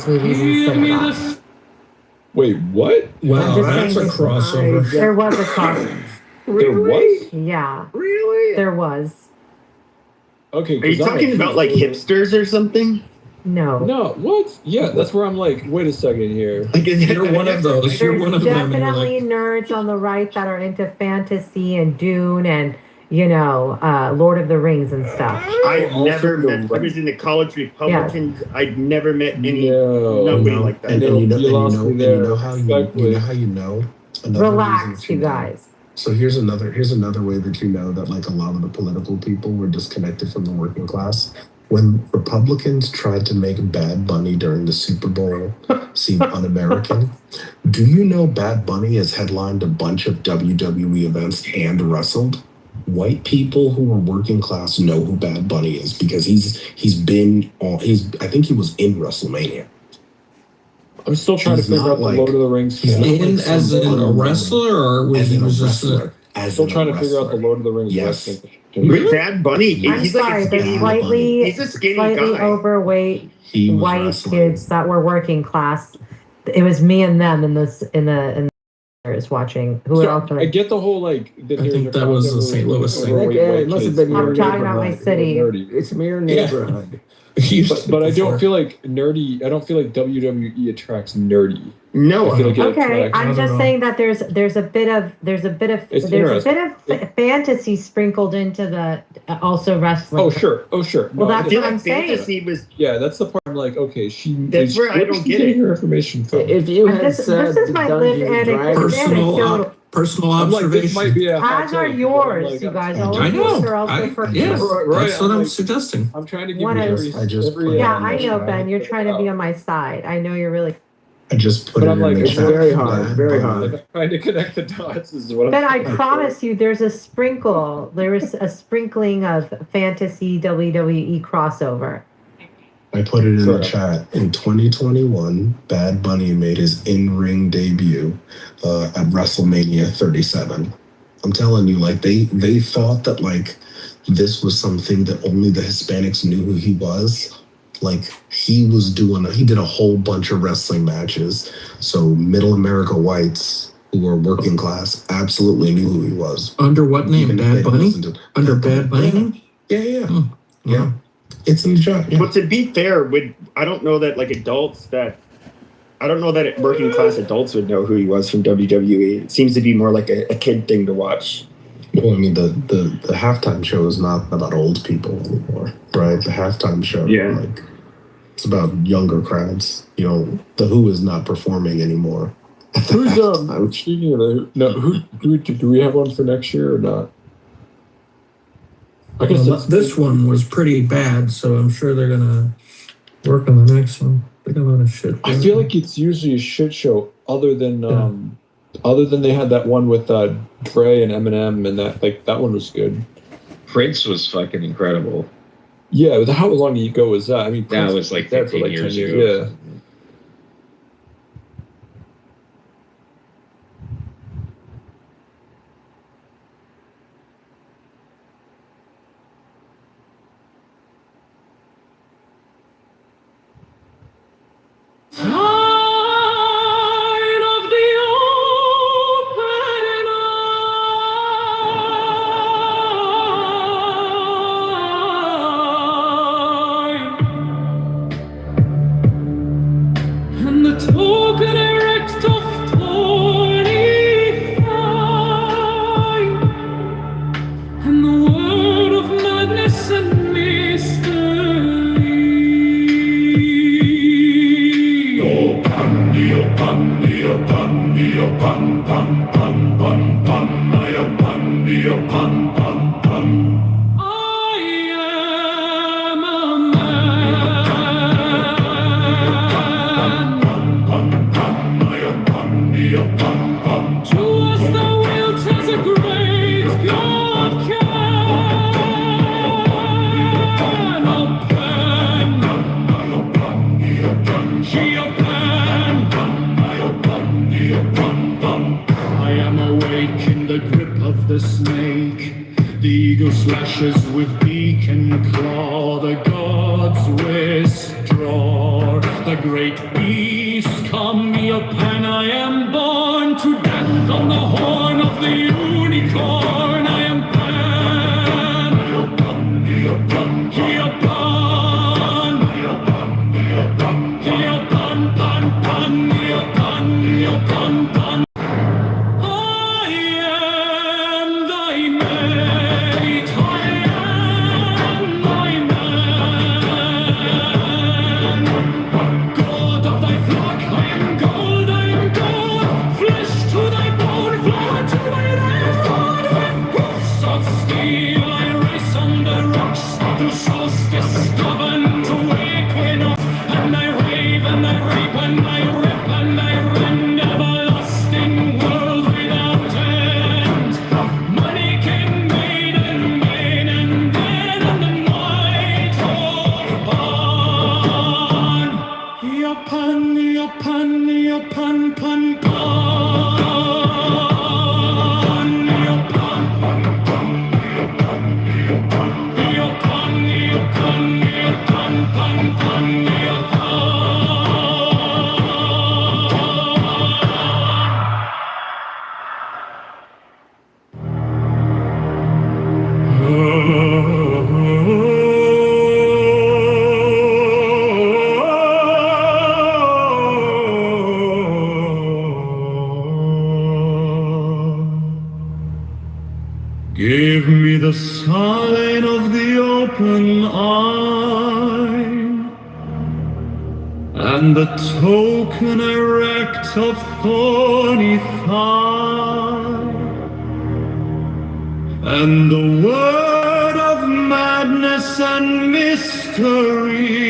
these movies in cinema. Wait, what? Wow, that's a crossover. There was a crossover. There was? Yeah. Really? There was. Okay. Are you talking about like hipsters or something? No. No, what? Yeah, that's where I'm like, wait a second here. You're one of those. You're one of them. Definitely nerds on the right that are into fantasy and Dune and, you know, Lord of the Rings and stuff. I've never met. I was in the college Republicans. Yeah. I'd never met nobody like that. And you know how you know. Relax, you guys. So here's another way that you know that like a lot of the political people were disconnected from the working class. When Republicans tried to make Bad Bunny during the Super Bowl seem un-American, do you know Bad Bunny has headlined a bunch of WWE events and wrestled? White people who are working class know who Bad Bunny is because I think he was in WrestleMania. I'm still trying to figure out the Lord of the Rings. As in a wrestler, or was he just still trying to figure out the Lord of the Rings. Yes. With Bad Bunny, I'm sorry, the slightly overweight white kids that were working class. It was me and them in the watching. I get the whole like. I think that was the St. Louis thing. It must have been I'm talking about my city. It's your neighborhood. But I don't feel like nerdy. I don't feel like WWE attracts nerdy. No, I feel like okay. I'm just saying that there's a bit of fantasy sprinkled into the also wrestling. Oh sure. Well, that's what I'm fantasy saying. Was that's the part I'm like, okay, that's where I don't get her information from. If you had this is my lived anecdote. Personal observation. This might be as are yours, you guys. I know. That's what I'm suggesting. I'm trying to give you I know, Ben. You're trying to be on my side. I know you're really. I just put it in the it's chat. very hard, very hard. I'm trying to connect the dots. Is what Ben, I promise you, there's a sprinkle. There is a sprinkling of fantasy WWE crossover. I put it in the chat. In 2021, Bad Bunny made his in-ring debut at WrestleMania 37. I'm telling you, like they thought that like this was something that only the Hispanics knew who he was. Like he did a whole bunch of wrestling matches. So middle America whites who were working class absolutely knew who he was. Under what name? Bad Bunny? Under Bad Bunny? Yeah. Yeah. It's in the chat. Yeah. But to be fair, I don't know that working class adults would know who he was from WWE. It seems to be more like a kid thing to watch. Well, I mean, the halftime show is not about old people anymore, right? The halftime show, like, it's about younger crowds. You know, the Who is not performing anymore. Who's speaking of who do we have one for next year or not? I guess this one was pretty bad, so I'm sure they're gonna work on the next one. They got a lot of shit. I feel like it's usually a shit show, other than they had that one with Dre and Eminem, and that one was good. Prince was fucking incredible. Yeah, but how long ago was that? I mean, that was like 15 years ago. Yeah. With beak and claw, the gods withdraw, the great beast, come me upon, I am born to death on the horn of the unicorn. I am Pan. Hereupon, pan. I am thy mate, I am thy man. God of thy flock, I am gold, flesh to thy bone, flower to thy rod. With hoofs of steel I race on the rocks, through solstice stubborn to equinox, and I rave and I reap and I rip and I rend, everlasting world without end. Money king, maiden, main, and then on the night of Pan. Pan, pan, pan, pan. Give me the sign of the open eye, and the token erect of thorny thigh, and the word of madness and mystery.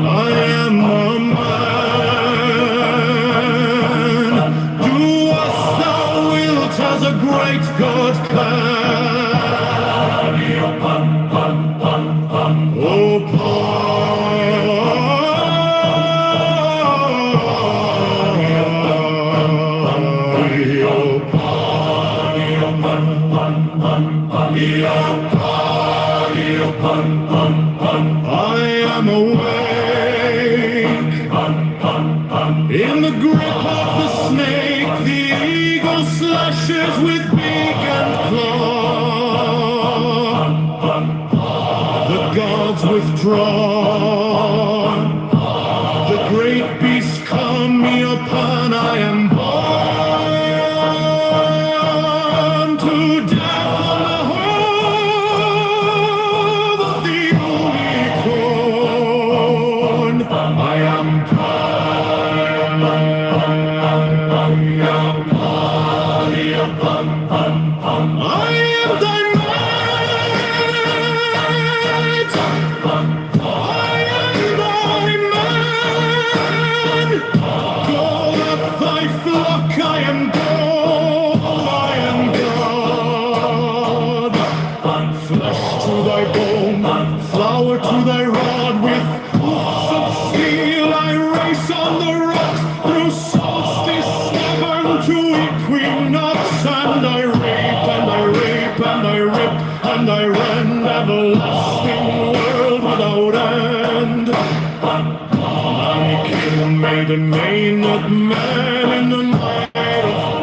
I am a man. Do as thou wilt, as a great God can. Oh, I am awake in the grip of the snake. The eagle slashes with beak and claw. The gods withdraw. The great beast come me upon. I am born to death on the horn of the unicorn. I am thy mate. I am thy man. God of thy flock, I am gold, I am God. Flesh to thy bone, flower to thy rod, with hoofs of steel I race on the rocks, through solstice stubborn to equinox, and I rape and I rape and I rip and I rend, everlasting world without end. Money king, maiden, maynard, man in the night of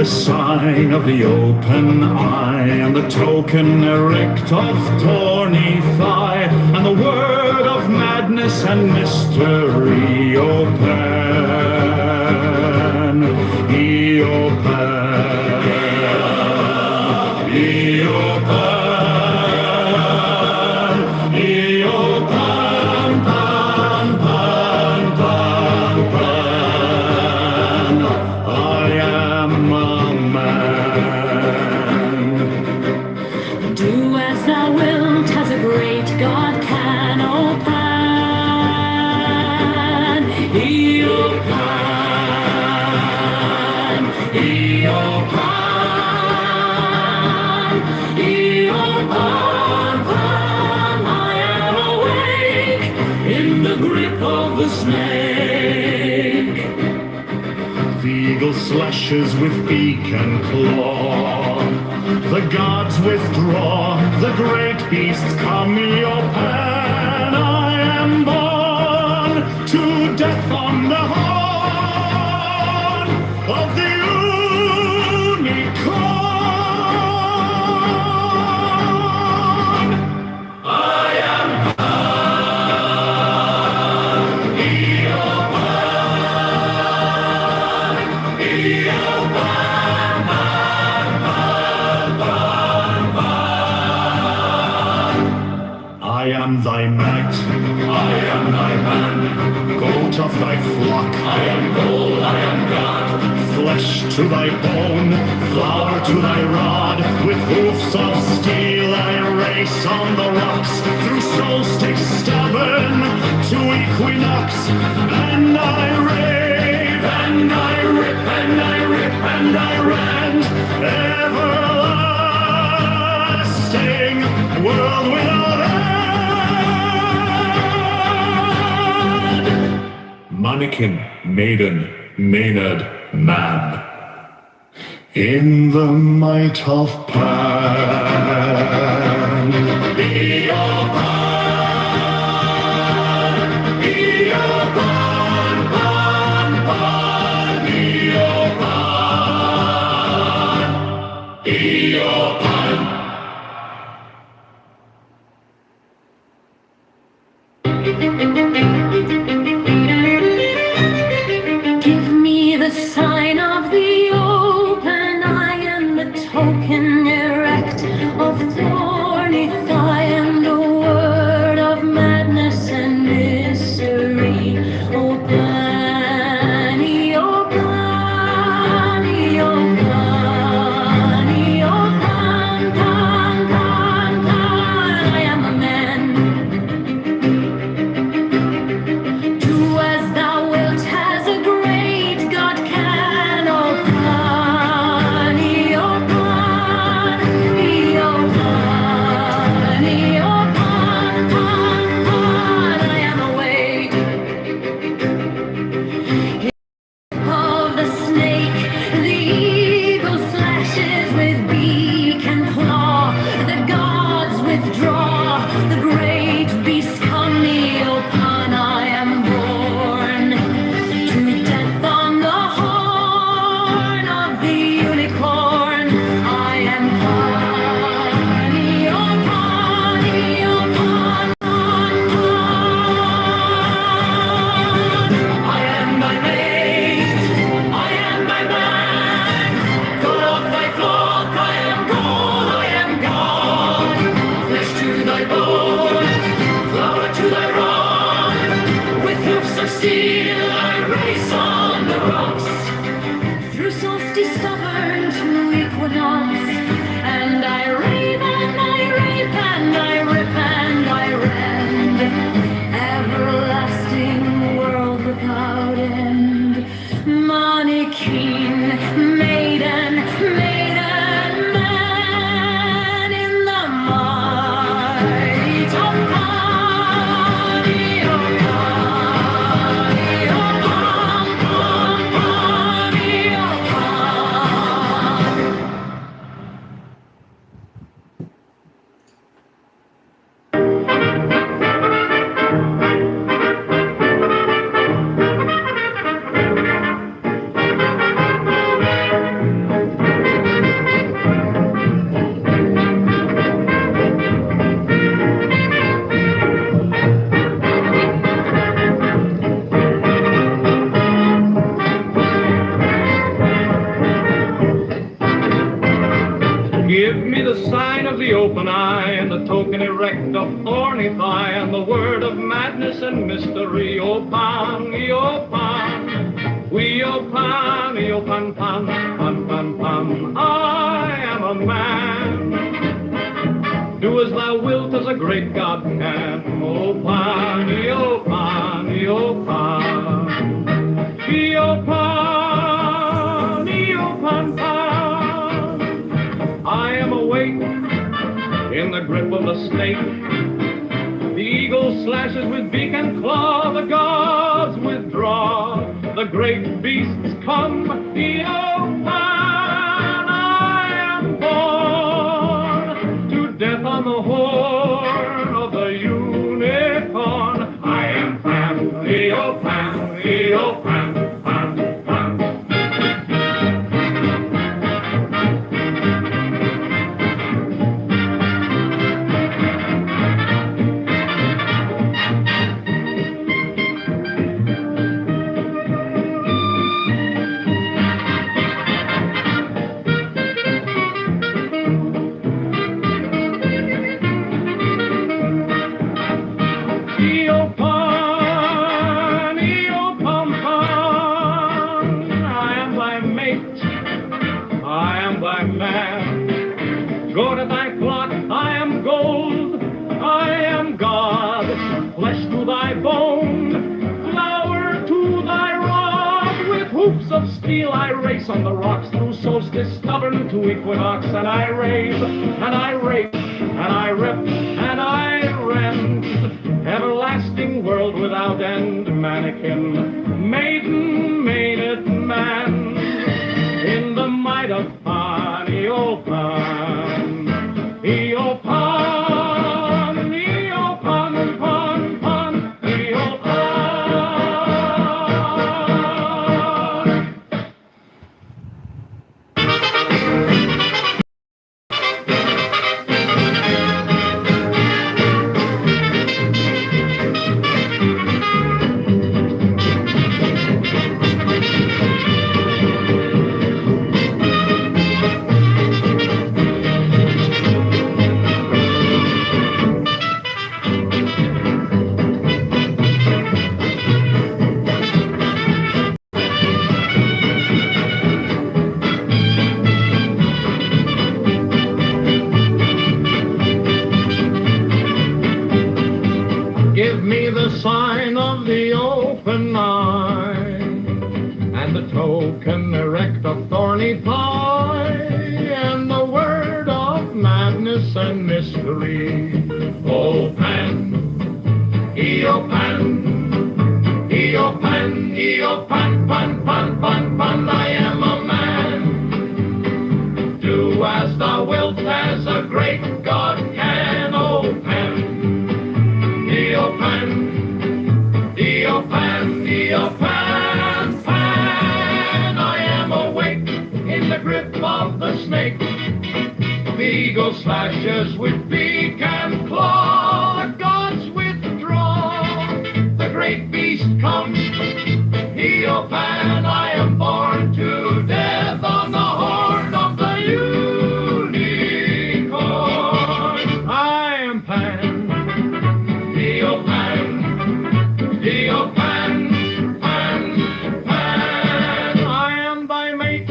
sign of the open eye, and the token erect of thorny thigh, and the word of madness and mystery, open, open, open. Slashes with beak and claw. The gods withdraw, the great beasts come, your pan. I am born to death on the horn of the unicorn. I am I am thy mat, I am thy man, goat of thy flock, I am gold, I am God, flesh to thy bone, flower to thy rod, with hoofs of steel I race on the rocks, through solstice stubborn to equinox, and I rave, and I rip, and I rip, and I rant, everlasting world without end. Mannequin, maiden, Maynard, man. In the might of Pan. Be your Pan, be your Pan, Pan, Pan, be your Pan, be your Pan. Give me the sign of the open eye and the token erect of thorny thigh and a word of madness and mystery. Open, open, open, open, pan, pan, pan. I am a man. eye and the token erect of thorny thigh and the word of madness and mystery. Eopan, Eopan, Eopan, Eopan, pan, pan, pan, pan. I am a man. Do as thou wilt, as a great God can. Eopan, Eopan, Eopan, Eopan, Eopan, pan. I am awake in the grip of the snake. The eagle slashes with beak and claw. The gods withdraw. The great beasts come. Eopan, I am born to death on the horn of the unicorn. I am Pan, Eopan, Eopan, Pan, Pan. Eopan, Eopan, I am thy mate, I am thy man. Go to thy flock, I am gold, I am God. Flesh to thy bone, flower to thy rod. With hoops of steel I race on the rocks through solstice stubborn to equinox. And I rave, and I rape, and I rip, and I rend. Everlasting world without end, mannequin, maiden, maided man, in the might of Pan, Eopan, Eopan, Eopan, Pan, Pan, Eopan. Give me the sign of the open eye and the token erect of thorny thigh and the word of madness and mystery. O Pan, Eopan, Eopan, Eopan, pan, pan, pan, pan. I am a man. Do as thou wilt, as a great God can. O Pan, Eopan, Eopan, Eopan, pan. I am awake in the grip of the snake. The eagle slashes with beak and claw. The gods withdraw. The great beast comes. Eopan, I am born to death on the horn of the unicorn. I am Pan, Eopan, Eopan, Pan, Pan. I am thy mate,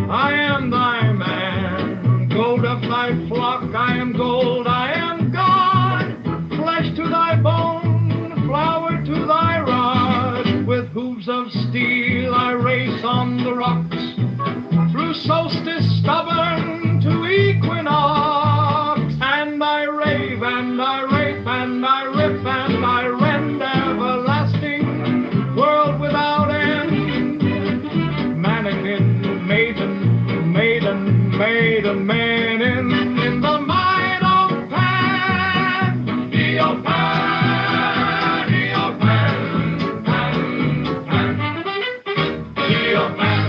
I am thy man. Gold of thy flock, I am gold, I am God. Flesh to thy bone, flower to thy rod. With hooves of steel I race on the rocks. Through solstice stubborn to equinox. And I rave, and I rape, and I rip, and I rend. Everlasting world without end. Mannequin, maiden, maiden, maiden, maiden. In the might of Pan, Eopan, Eopan, Pan, Pan, Eopan.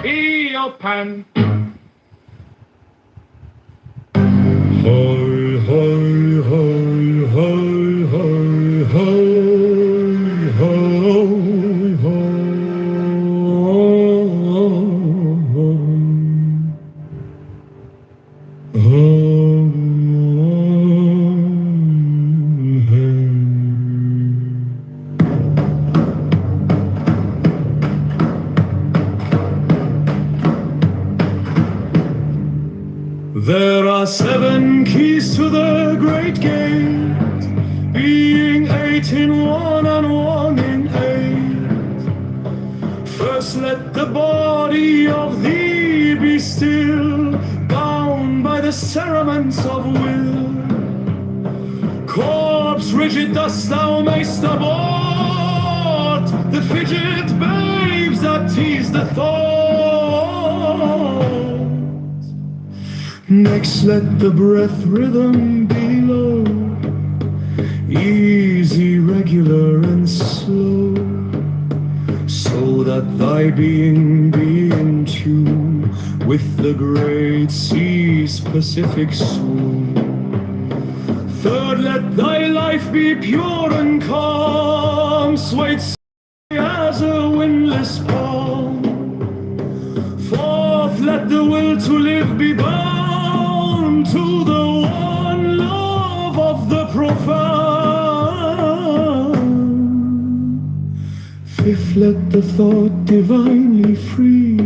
Eopan. Hoy, hoy, hoy, hoy, hoy, hoy, hoy, hoy, hoy. There are 7 keys to the great gate, being 8 in one and 1 in 8. First let the body of thee be still, bound by the cerements of will. Corpse rigid thus thou mayst abort the fidget babes that tease the thought. Next let the breath rhythm be low, easy, regular and slow, so that thy being be in tune with the great sea's Pacific swoon. Third, let thy life be pure and calm, swayed as a windless palm. Fourth, let the will to live be bound to the one love of the profound. Fifth, let the thought divinely free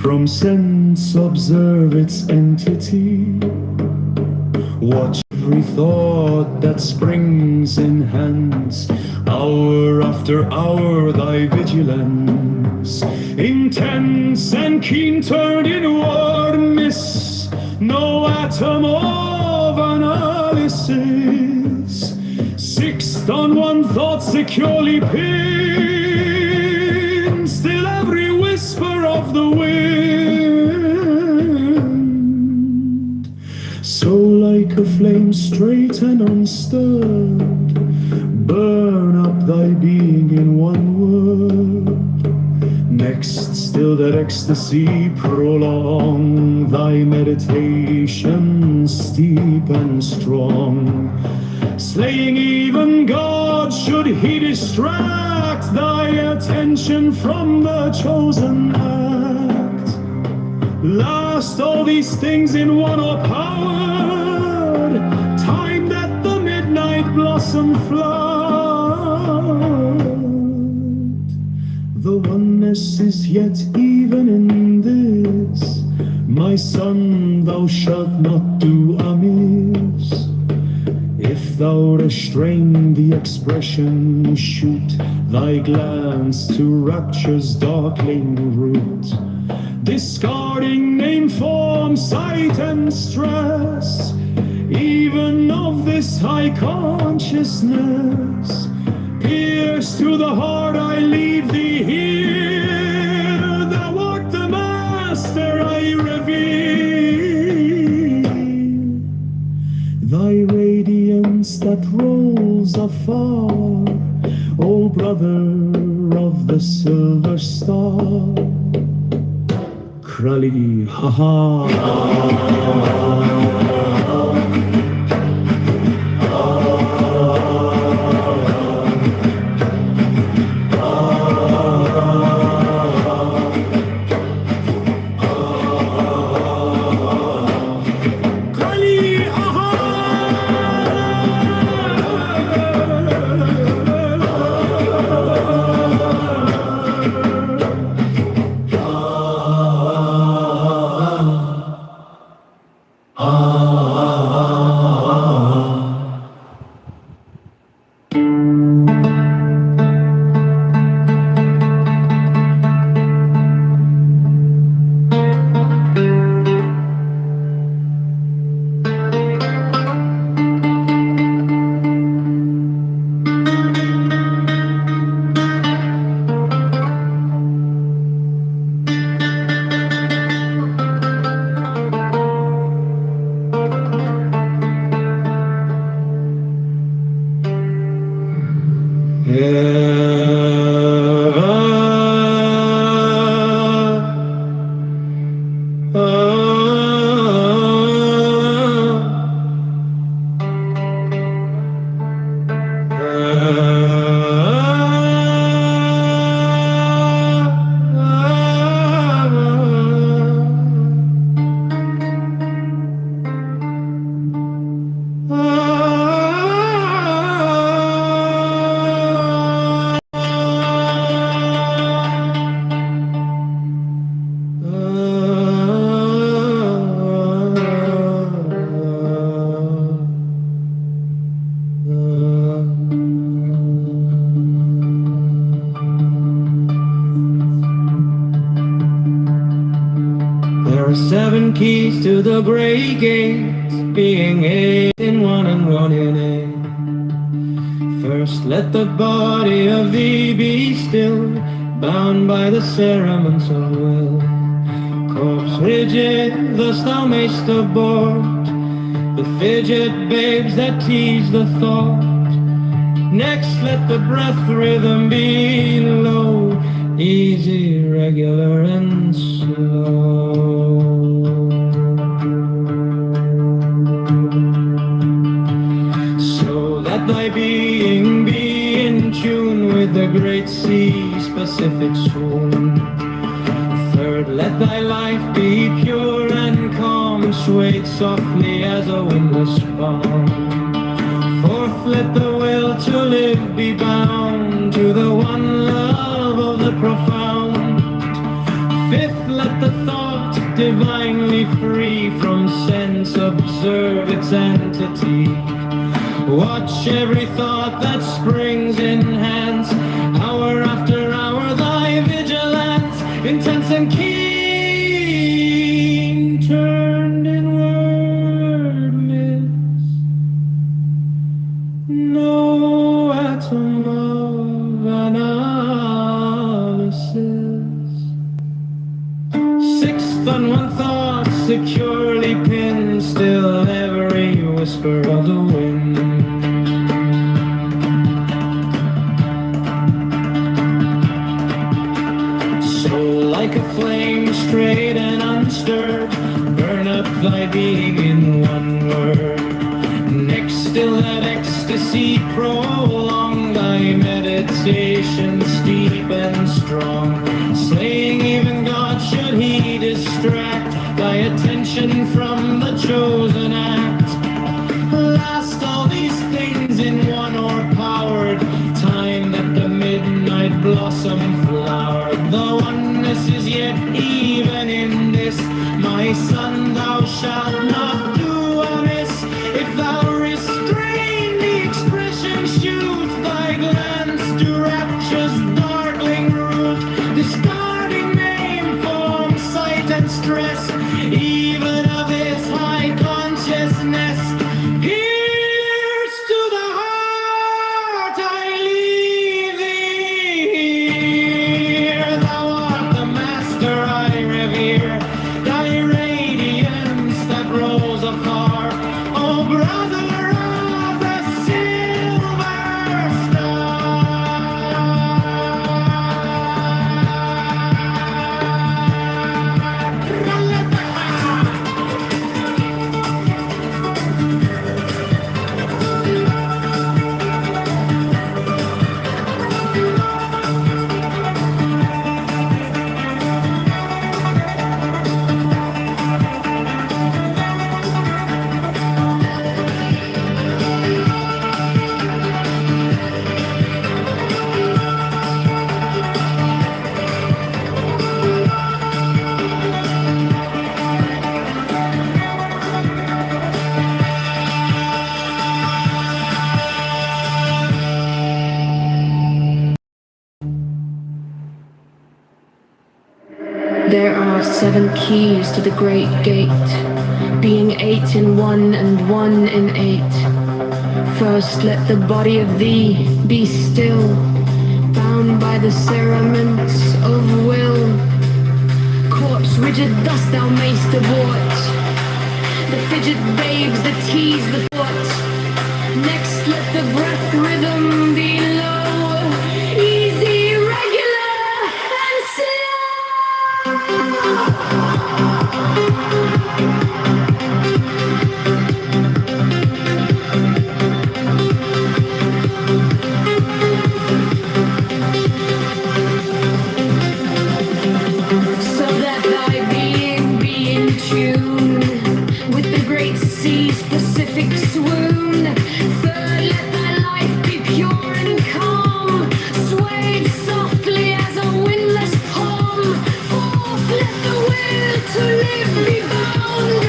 from sense observe its entity. Watch every thought that springs, enhance hour after hour thy vigilance. Intense and keen turned inward, miss no atom of analysis. Sixth, on one thought securely pinned, still every whisper of the wind. So like a flame straight and unstirred, burn up thy being in one word. Next, still that ecstasy prolong thy meditation steep and strong. Slaying even God should he distract thy attention from the chosen act. Last, all these things in one are powered, timed at the midnight blossom flowered. The oneness is yet even in this, my son, thou shalt not do amiss. If thou restrain the expression, shoot thy glance to rapture's darkling root, discarding name, form, sight, and stress, even of this high consciousness. Pierce to the heart, I leave thee here. Thou art the master I revere. Thy radiance that rolls afar, O brother of the silver star. Krali, ha ha. are 7 keys to the great gate, being 8 in 1 and 1 in 8. First let the body of thee be still, bound by the cerements of will. Corpse rigid, thus thou mayst abort the fidget babes that tease the thought. Next let the breath rhythm be low, easy, regular, and slow. So let thy being be in tune with the great sea-specific swoon. Third, let thy life be pure and calm, swayed softly as a windless balm. Fourth, let the will to live be bound to the one love of the profound. Fifth, let the thought divinely free from sense observe its entity. Watch every thought that springs, enhance hour after hour thy vigilance, intense and keen, turned inward midst no atom of analysis. Sixth, on one thought securely pinned, still every whisper of the wind. So like a flame straight and unstirred, burn up thy being in one word. Next, still that ecstasy prolong thy meditation steep and strong, slaying even God should he distract thy attention from the chosen act. Last, all these things in one o'erpowered time that the midnight blossom flowered. The oneness is yet even in this, my son, thou shalt not do amiss. If thou restrain the expression, shoot thy glance to rapture's darkling root, discarding name, form, sight, and stress, even of his high consciousness. Pierce to the heart, I leave thee here. Thou art the master I revere, thy radiance that rose afar, oh brother of the silver There are 7 keys to the great gate, being 8 in 1 and 1 in 8. First let the body of thee be still, bound by the cerements of will. Corpse rigid thus thou mayst abort the fidget babes that tease the thought. Next let the breath rhythm be low, easy, regular, and slow. So that thy being be in tune with the great sea-specific swoon. Third, let thy life be pure and calm, swayed softly as a windless palm. Fourth, let the will to live be bound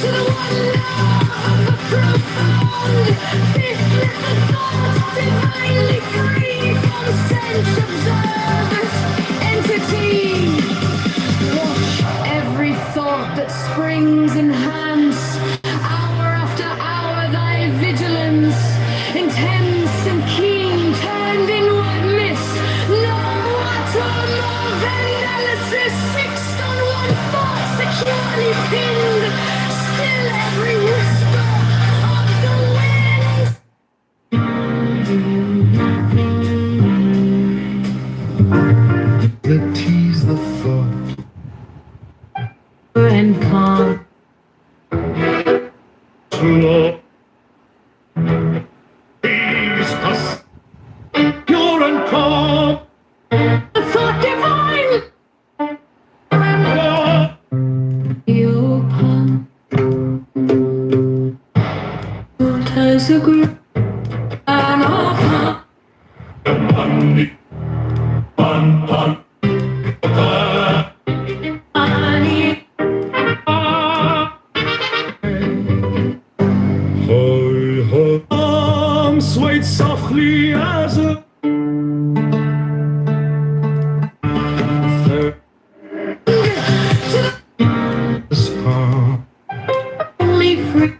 to the one love of the profound. Fifth, let the thought divinely free from sense observance entity. Watch every thought Fixed on one thought, securely pinned. Still every whisper of the wind. That tease the thought. And calm. Slow. Peace, pure and calm. A thought divine. You palm. As a group. And all palm. Money. One. Money. Arms swayed softly as a Only free.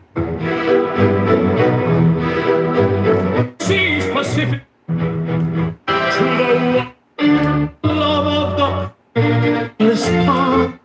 seas Pacific to the love of the palm.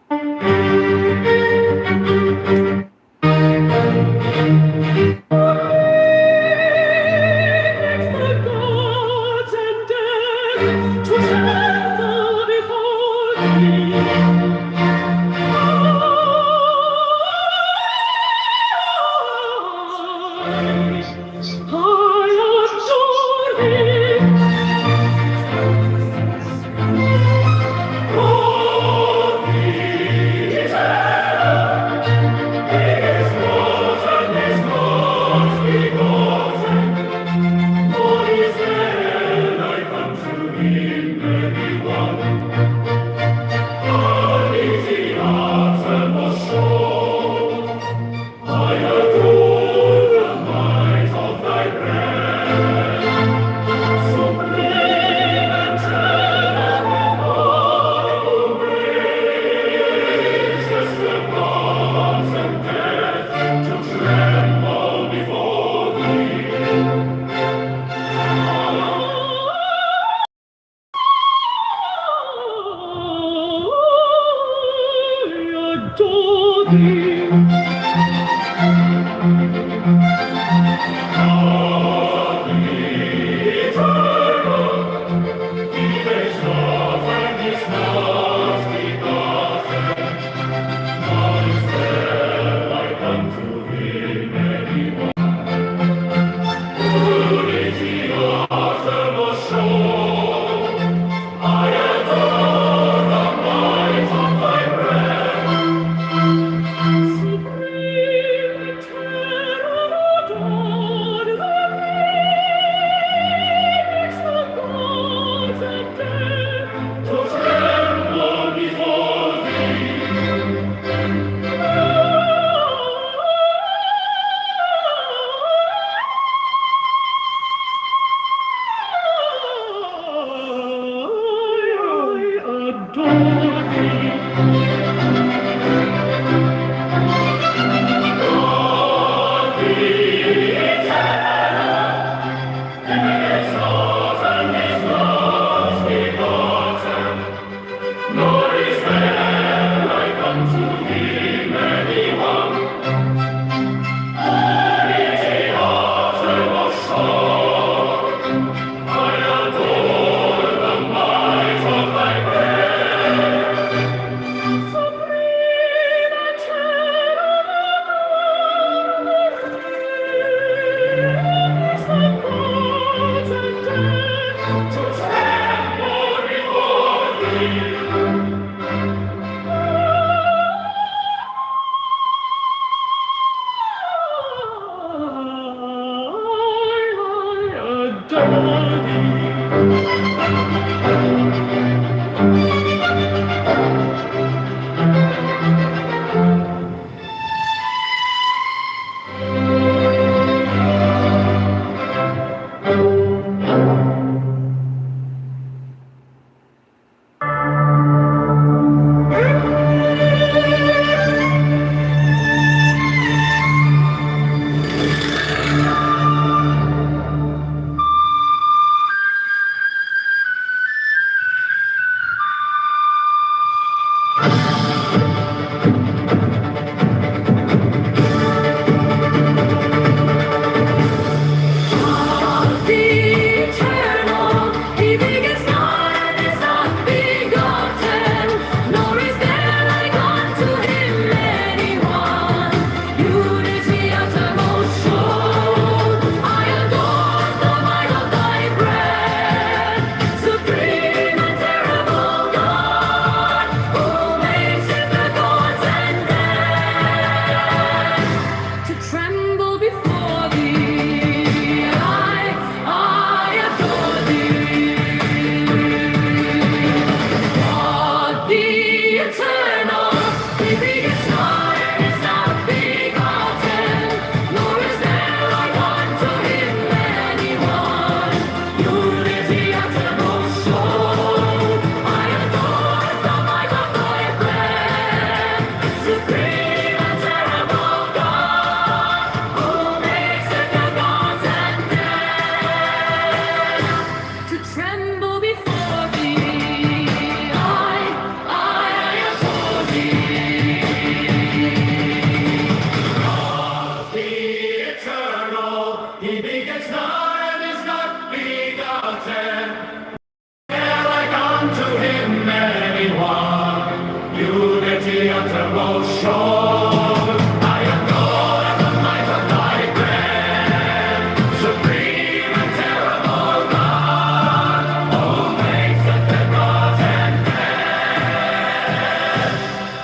uttermost shore. I adore the might of thy grave, supreme and terrible God, who makes the gods and men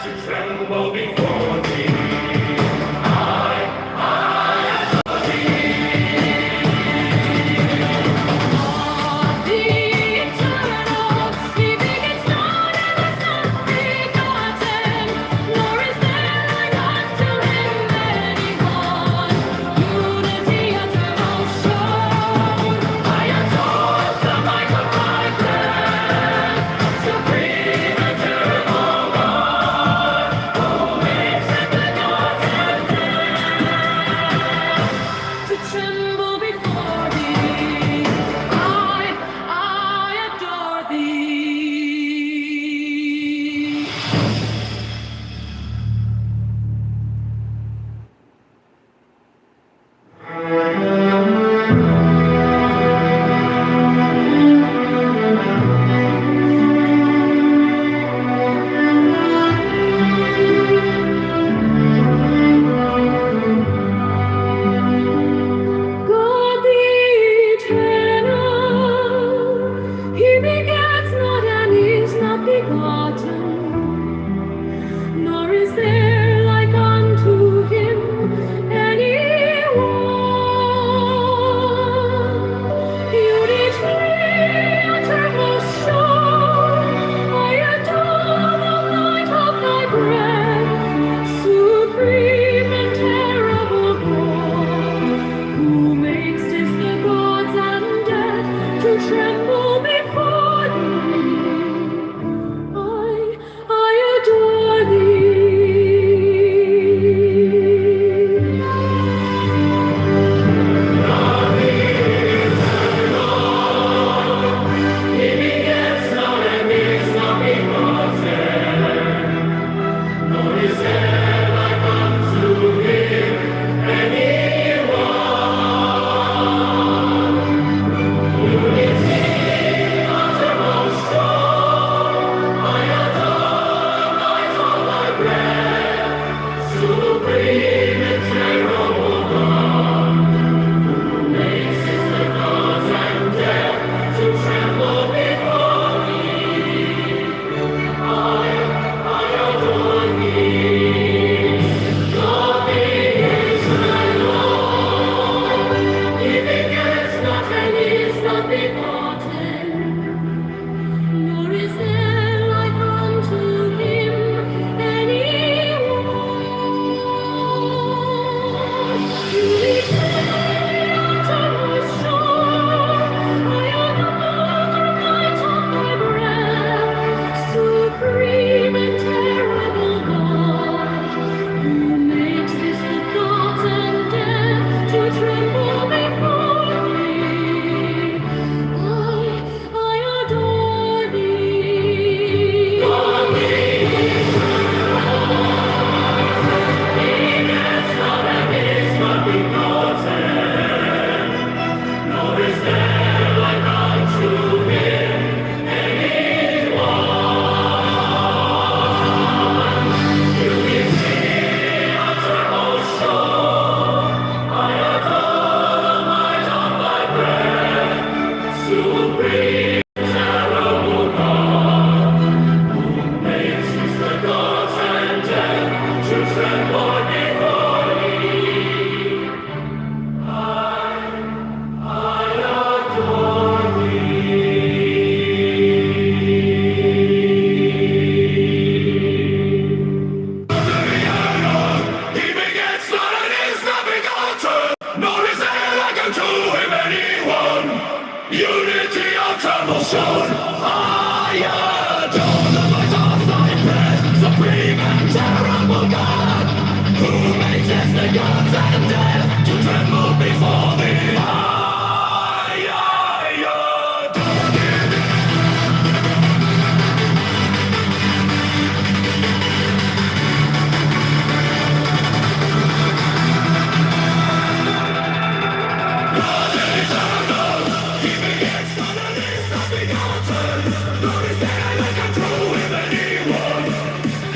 to tremble before thee.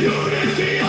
Unity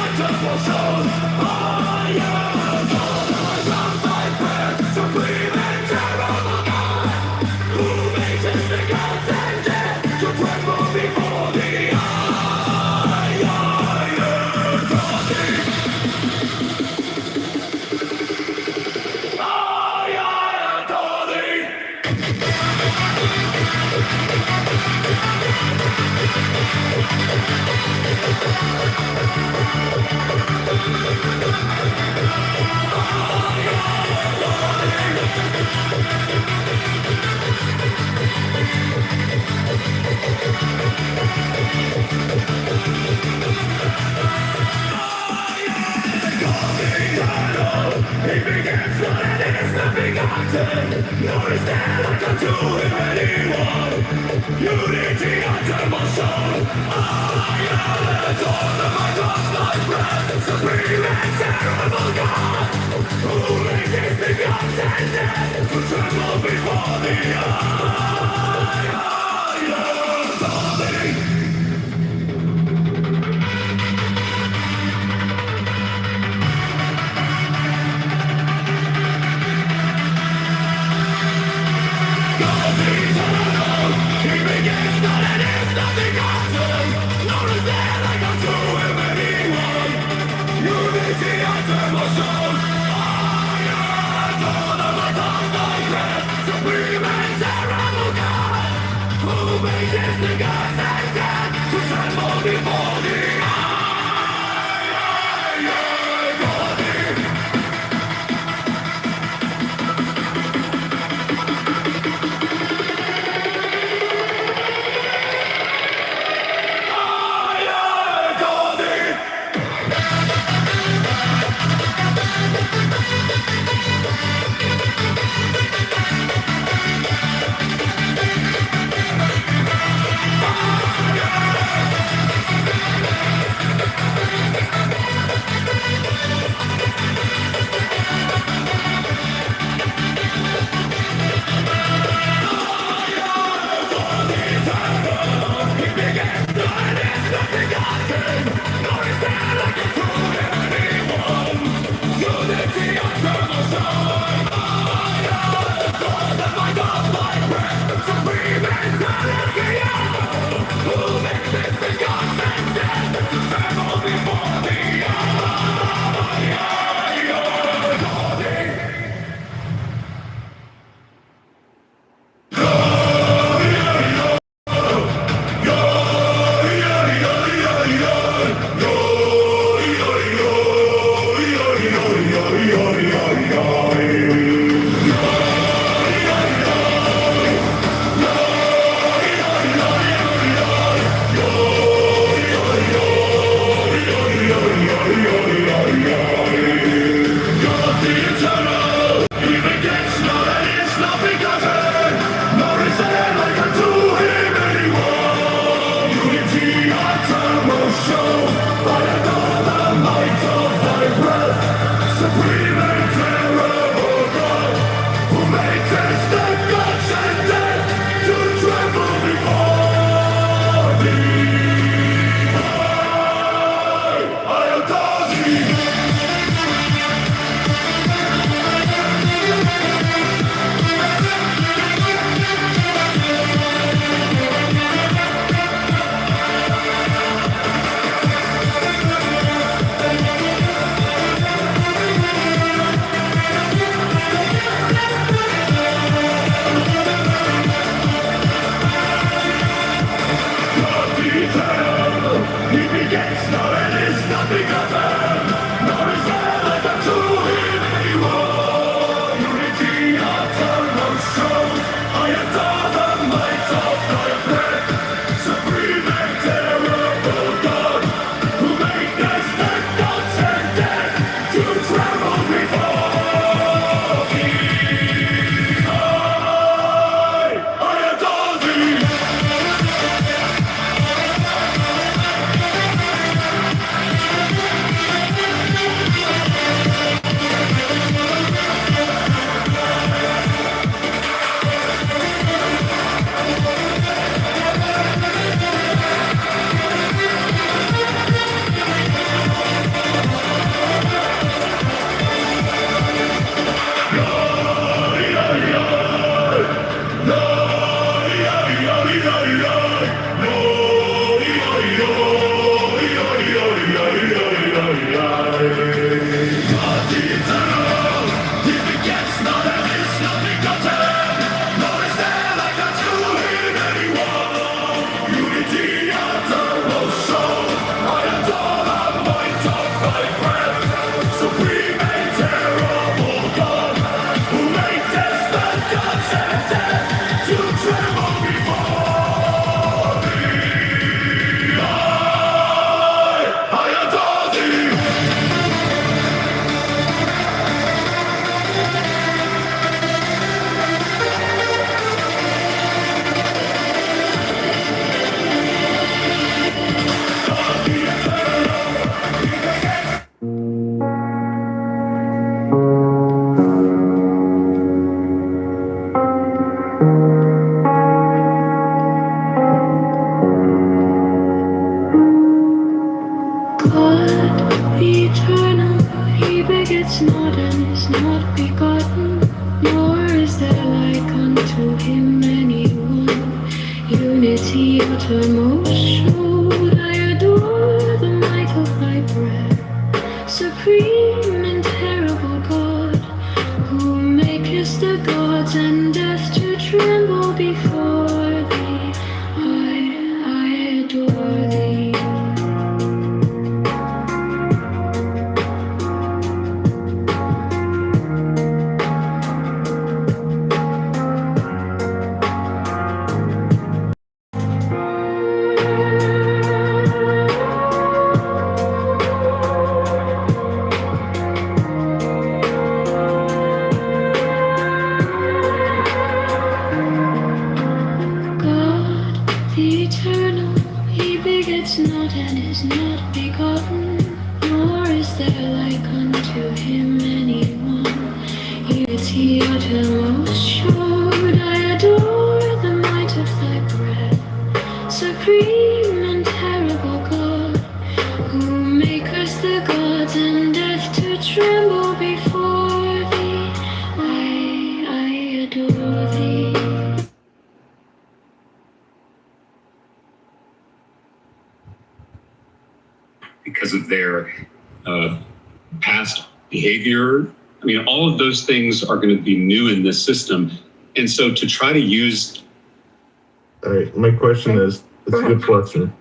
God, the eternal, he begets not and is not begotten, nor is there like unto him anyone. Unity uttermost showed, I adore the might of thy breath. Supreme and terrible God, who makest the gods and death to tremble before thee, I adore thee. God, the eternal, he begets not and is not begotten, nor is there like unto him anyone. Unity uttermost showed, I adore the might of thy breath. Supreme and terrible God, who makest the gods and death to tremble before thee, I adore thee. Because of their past behavior. I mean, all of those things are going to be new in this system. And so to try to use... All right, my question is, it's a good question.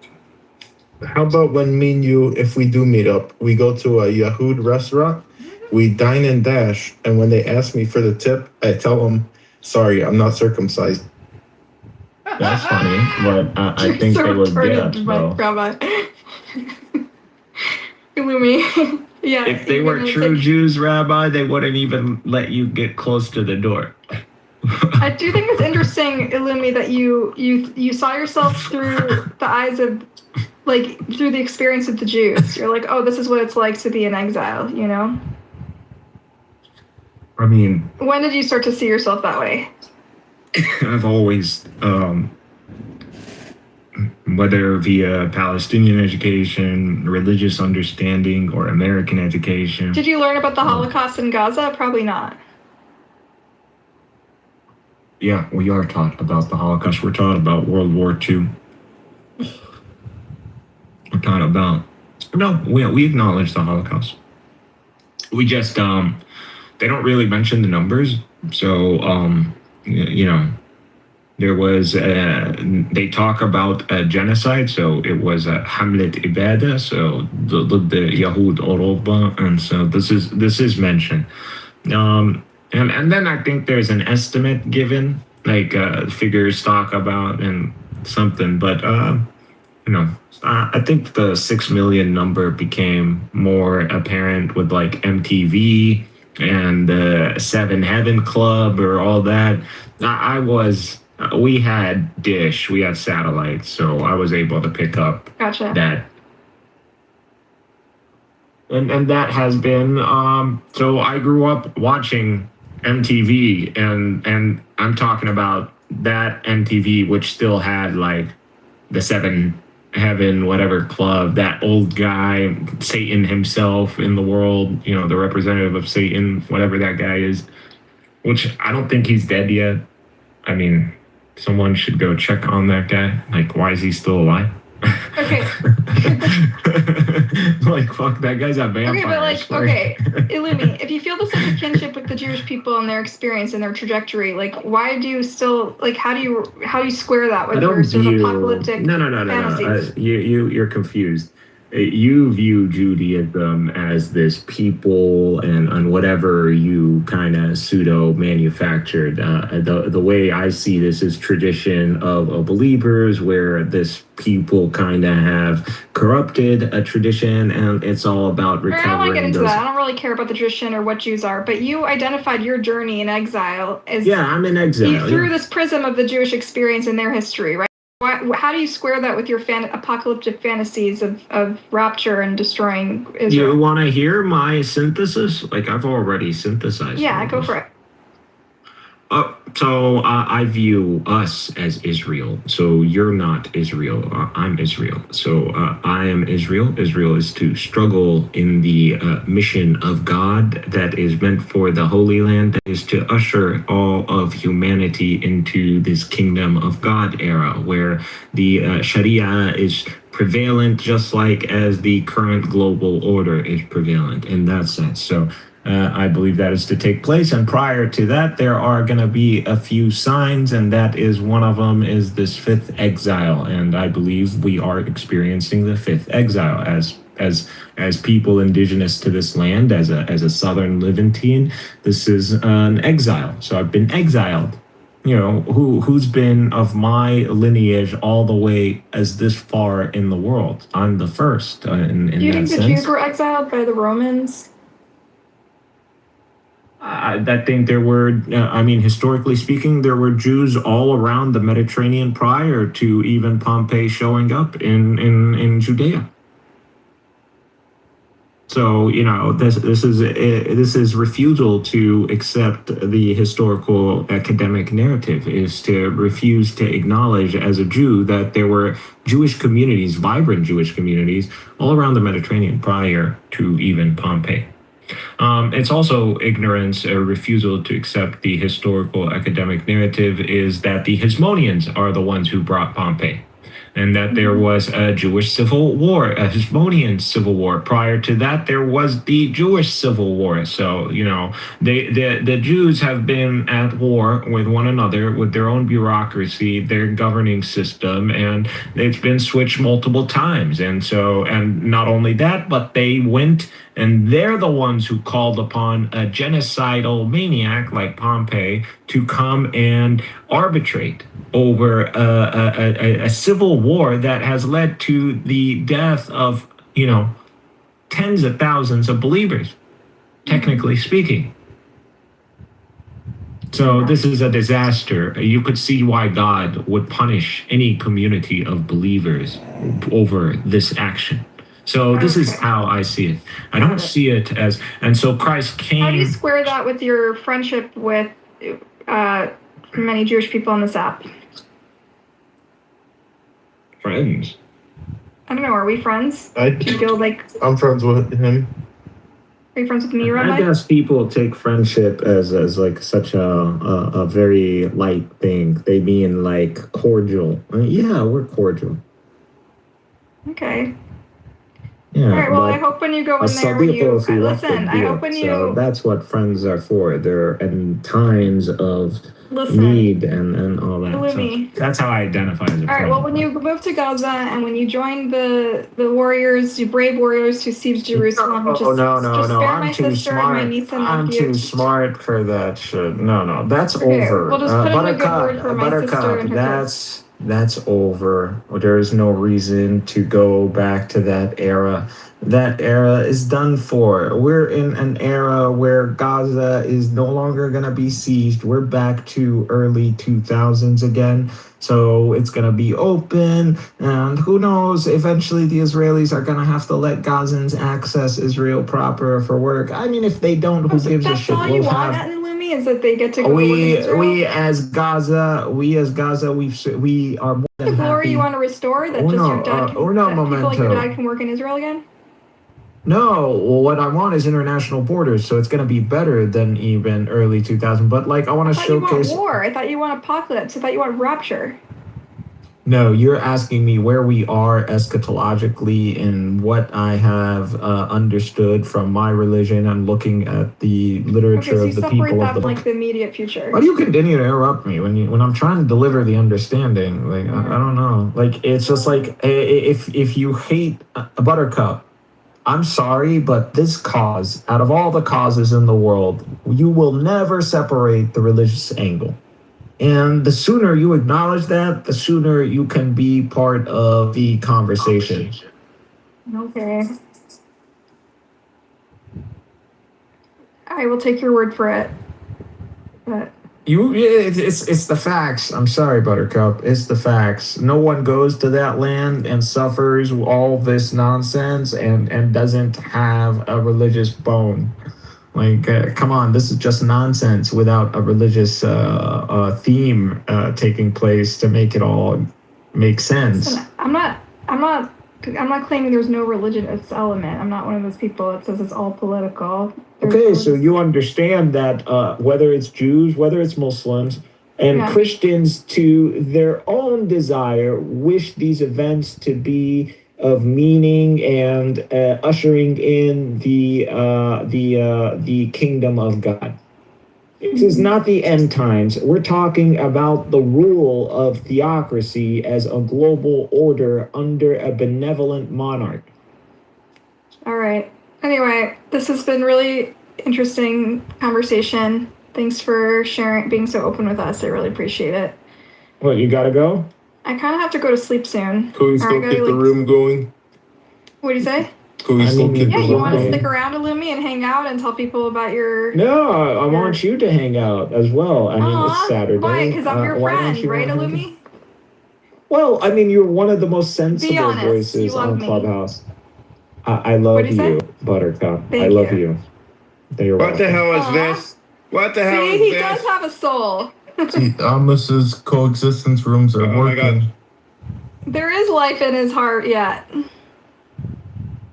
How about when me and you, if we do meet up, we go to a Yahoo restaurant, we dine and dash, and when they ask me for the tip, I tell them, sorry, I'm not circumcised. That's funny, but I think so they would retarded, get my though. Rabbi. Illumi. Yeah. If they you're were gonna true take- Jews, Rabbi, they wouldn't even let you get close to the door. I do think it's interesting, Illumi, that you saw yourself through the eyes of, like, through the experience of the Jews. You're like, oh, this is what it's like to be in exile, you know? I mean, When did you start to see yourself that way? I've always, whether via Palestinian education, religious understanding, or American education. Did you learn about the Holocaust in Gaza? Probably not. Yeah, we are taught about the Holocaust. We're taught about World War II. We're taught about... No, we acknowledge the Holocaust. We just, they don't really mention the numbers. So, you know, there was, they talk about a genocide. So it was a Hamlet Ibada. So the Yahud Oroba. And so this is mentioned. And then I think there's an estimate given, like figures talk about and something, but you know, I think the 6 million number became more apparent with like MTV and the Seven Heaven Club or all that. We had dish, we had satellite, so I was able to pick up that. And that has been, so I grew up watching MTV, and I'm talking about that MTV, which still had like the Seven Heaven, whatever club, that old guy, Satan himself in the world, you know, the representative of Satan, whatever that guy is, which I don't think he's dead yet. I mean, someone should go check on that guy. Like, why is he still alive? Okay. Like, fuck, that guy's a vampire. Okay, but like, okay, Illumi, if you feel this sense of kinship with the Jewish people and their experience and their trajectory, like, why do you still, like, how do you square that with your sort of apocalyptic fantasies? You're confused. You view Judaism as this people and whatever you kind of pseudo manufactured. The way I see this is tradition of believers, where this people kind of have corrupted a tradition, and it's all about recovering. I don't want to get into that. I don't really care about the tradition or what Jews are, but you identified your journey in exile as I'm in exile through this prism of the Jewish experience and their history, right? How do you square that with your apocalyptic fantasies of rapture and destroying Israel? You want to hear my synthesis? Like, I've already synthesized. Yeah, go for it. So I view us as Israel. So you're not Israel. I'm Israel. So I am Israel. Israel is to struggle in the mission of God that is meant for the Holy Land, that is to usher all of humanity into this kingdom of God era, where the Sharia is prevalent, just like as the current global order is prevalent in that sense. So I believe that is to take place. And prior to that, there are going to be a few signs, and that is one of them is this fifth exile. And I believe we are experiencing the fifth exile as people indigenous to this land, as a Southern Levantine. This is an exile. So I've been exiled. You know, who's been of my lineage all the way as this far in the world? I'm the first in Do you that think the sense. Jews were exiled by the Romans? I think there were, historically speaking, there were Jews all around the Mediterranean prior to even Pompey showing up in Judea. So, this is refusal to accept the historical academic narrative, is to refuse to acknowledge as a Jew that there were Jewish communities, vibrant Jewish communities, all around the Mediterranean prior to even Pompey. It's also ignorance, a refusal to accept the historical academic narrative, is that the Hasmoneans are the ones who brought Pompey, and that there was a Jewish civil war, a Hasmonean civil war. Prior to that, there was the Jewish civil war. So, the Jews have been at war with one another, with their own bureaucracy, their governing system, and it's been switched multiple times. And not only that, but they went, and they're the ones who called upon a genocidal maniac like Pompey to come and arbitrate over a civil war that has led to the death of, tens of thousands of believers, technically speaking. So this is a disaster. You could see why God would punish any community of believers over this action. So this is how I see it. I don't see it as, and so Christ came. How do you square that with your friendship with many Jewish people on this app? Friends. I don't know. Are we friends? Do you feel like I'm friends with him? Are you friends with me, Rabbi? I guess people take friendship as like such a very light thing. They mean like cordial. Yeah, we're cordial. Okay. Yeah, all right, well, I hope when you go in there, I hope when you... So that's what friends are for. They're in times of need and all that. So that's how I identify as a friend. All right, well, when you move to Gaza and when you join the warriors, you brave warriors who siege Jerusalem, no. I'm too smart. I'm too smart for that shit. No, that's over. Well, just put in a good word for my sister and her kids. That's over. There is no reason to go back to that era. That era is done for. We're in an era where Gaza is no longer going to be sieged. We're back to early 2000s again. So it's going to be open. And who knows, eventually the Israelis are going to have to let Gazans access Israel proper for work. I mean, if they don't, who gives a shit? That's all you want, is that they get to go we as Gaza, we are more than the glory happy. You want to restore that your dad people like your dad can work in Israel again? No, well, what I want is international borders, so it's going to be better than even early 2000. But I want to showcase. You want war. I thought you want apocalypse. I thought you want rapture. No, you're asking me where we are eschatologically and what I have understood from my religion and looking at the literature of the people of the book. Like the immediate future. Why do you continue to interrupt me when I'm trying to deliver the understanding? I don't know. It's just like if you hate a Buttercup, I'm sorry, but this cause, out of all the causes in the world, you will never separate the religious angle. And the sooner you acknowledge that, the sooner you can be part of the conversation. Okay. I will take your word for it. But it's the facts. I'm sorry, Buttercup. It's the facts. No one goes to that land and suffers all this nonsense and doesn't have a religious bone. Like, come on, this is just nonsense without a religious theme taking place to make it all make sense. Listen, I'm not claiming there's no religious element. I'm not one of those people that says it's all political. Okay, so you understand that whether it's Jews, whether it's Muslims, and Christians, to their own desire, wish these events to be of meaning and ushering in the kingdom of God. This is not the end times. We're talking about the rule of theocracy as a global order under a benevolent monarch. All right. Anyway, this has been really interesting conversation. Thanks for sharing, being so open with us. I really appreciate it. What, you gotta go? I kind of have to go to sleep soon. Can we still get the room going? What do you say? Can we still keep the room you want to going? stick around, Illumi, and hang out and tell people about your... No, I want you to hang out as well. I mean, it's Saturday. Why? Because I'm your friend, right, Illumi? Well, I mean, you're one of the most sensible honest, voices you love on me. Clubhouse. I love you, Buttercup. I love you. What the hell is this? What the hell is he this? does have a soul. See, Amos's coexistence rooms are working. There is life in his heart yet.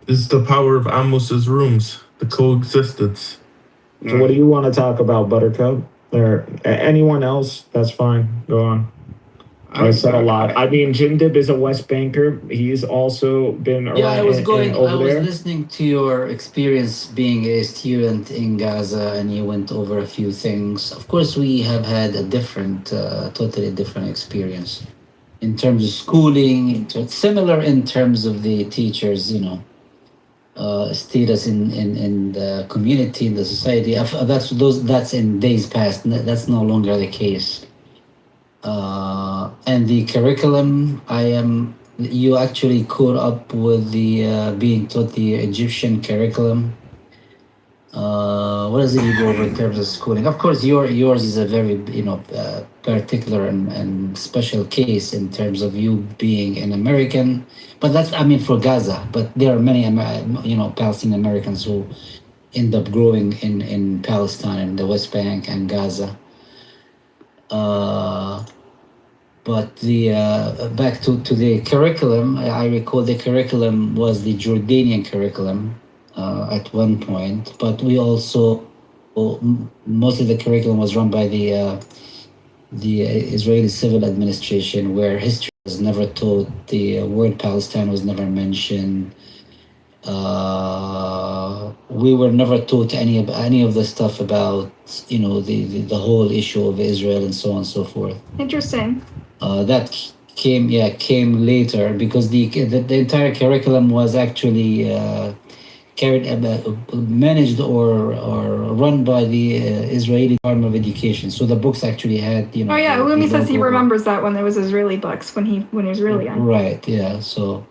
This is the power of Amos's rooms, the coexistence. So what do you want to talk about, Buttercup? Or anyone else? That's fine. Go on. I said a lot. I mean, Jindib is a West Banker. He's also been around. Yeah, I was over there. listening to your experience being a student in Gaza, and you went over a few things. Of course, we have had a different, totally different experience in terms of schooling. Similar in terms of the teachers, status in the community, in the society. That's in days past. That's no longer the case. And the curriculum, you actually caught up with the being taught the Egyptian curriculum. What does it go over in terms of schooling? Of course, yours is a very particular and special case in terms of you being an American. But that's for Gaza. But there are many Palestinian Americans who end up growing in Palestine and the West Bank and Gaza. But the back to the curriculum, I recall the curriculum was the Jordanian curriculum at one point, but we also most of the curriculum was run by the Israeli civil administration, where history was never taught, the word Palestine was never mentioned. We were never taught any of the stuff about the whole issue of Israel and so on and so forth. Interesting. That came later, because the entire curriculum was actually managed or run by the Israeli Department of Education. So the books actually had Oh yeah, Illumi says he remembers that when there was Israeli books when he was really young. Right. Yeah. So.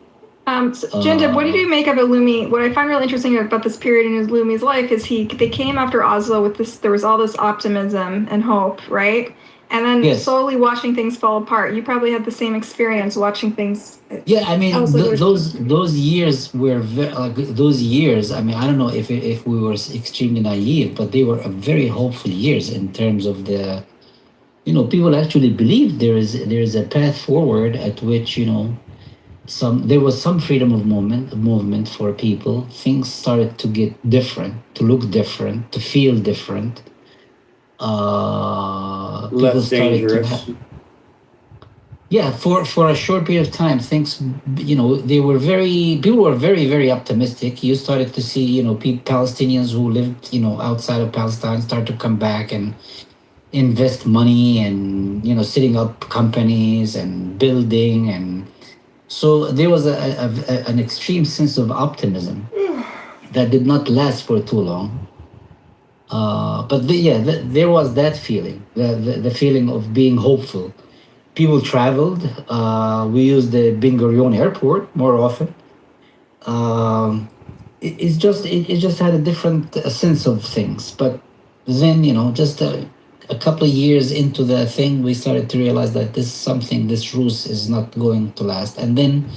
Jindib, what did you make of Illumi? What I find really interesting about this period in Illumi's life is they came after Oslo with this. There was all this optimism and hope, right? And then slowly watching things fall apart. You probably had the same experience watching things. Yeah, those years were those years. I don't know if we were extremely naive, but they were very hopeful years in terms of the, people actually believed there is a path forward at which there was some freedom of movement for people. Things started to get different, to look different, to feel different. Less dangerous. For a short period of time, things, people were very, very optimistic. You started to see, Palestinians who lived, outside of Palestine start to come back and invest money and, setting up companies and building. And so there was an extreme sense of optimism that did not last for too long. But there was that feeling, the feeling of being hopeful. People traveled. We used the Ben Gurion airport more often. It just had a different sense of things. But then, just a couple of years into the thing, we started to realize that this ruse is not going to last. And then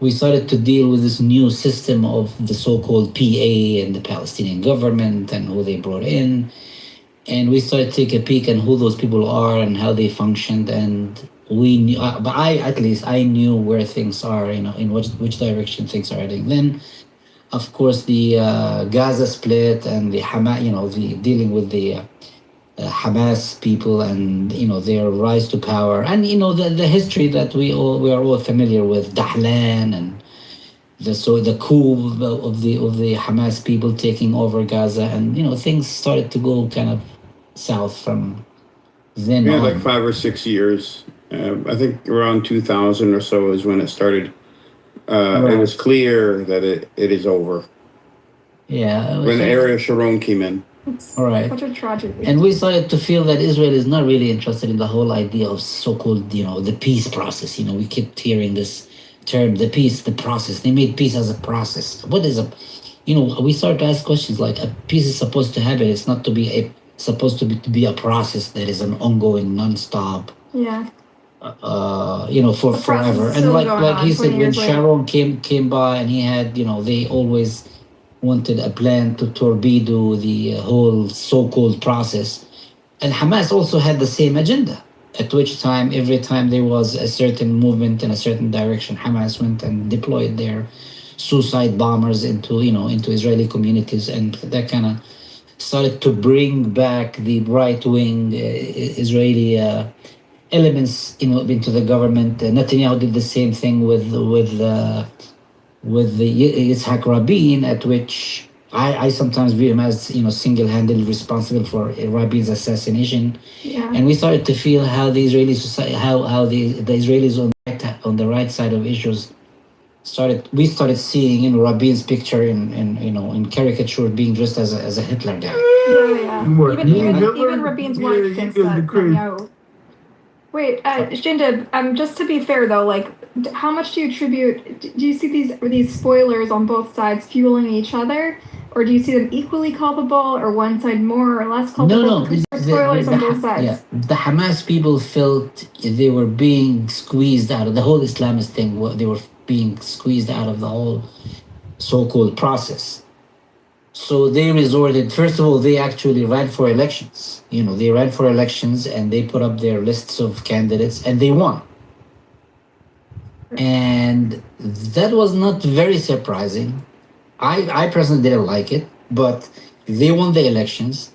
we started to deal with this new system of the so-called PA and the Palestinian government and who they brought in. And we started to take a peek at who those people are and how they functioned. And we knew, but I knew where things are, in which direction things are heading. Then, of course, the Gaza split and the Hamas, the dealing with the Hamas people and their rise to power, and the history that we are all familiar with, Dahlan and the coup of the Hamas people taking over Gaza, and things started to go kind of south from then on. Like 5 or 6 years. I think around 2000 or so is when it started. It was clear that it is over. Yeah. When Ariel Sharon came in. All right. Such a tragedy. And we started to feel that Israel is not really interested in the whole idea of so-called, the peace process. We kept hearing this term, the process. They made peace as a process. What is we started to ask questions like, a peace is supposed to happen. It's not to be supposed to be a process that is an ongoing, non-stop. Yeah. For forever. And like he said, when Sharon came by and he had, they always wanted a plan to torpedo the whole so-called process. And Hamas also had the same agenda, at which time, every time there was a certain movement in a certain direction, Hamas went and deployed their suicide bombers into Israeli communities. And that kind of started to bring back the right-wing Israeli elements into the government. Netanyahu did the same thing with the Yitzhak Rabin, at which I sometimes view him as single-handedly responsible for Rabin's assassination. Yeah. And we started to feel how the Israeli society, how the Israelis on the right side of issues we started seeing Rabin's picture in caricature being dressed as a Hitler guy. Yeah. Even Rabin's wife thinks that. Wait, Shinda, just to be fair though, like, how much do you attribute? Do you see these spoilers on both sides fueling each other, or do you see them equally culpable, or one side more or less culpable? No. Spoilers on both sides. Yeah, the Hamas people felt they were being squeezed out of the whole Islamist thing. They were being squeezed out of the whole so-called process. So they resorted, first of all, they actually ran for elections. They ran for elections and they put up their lists of candidates and they won. And that was not very surprising. I personally didn't like it, but they won the elections.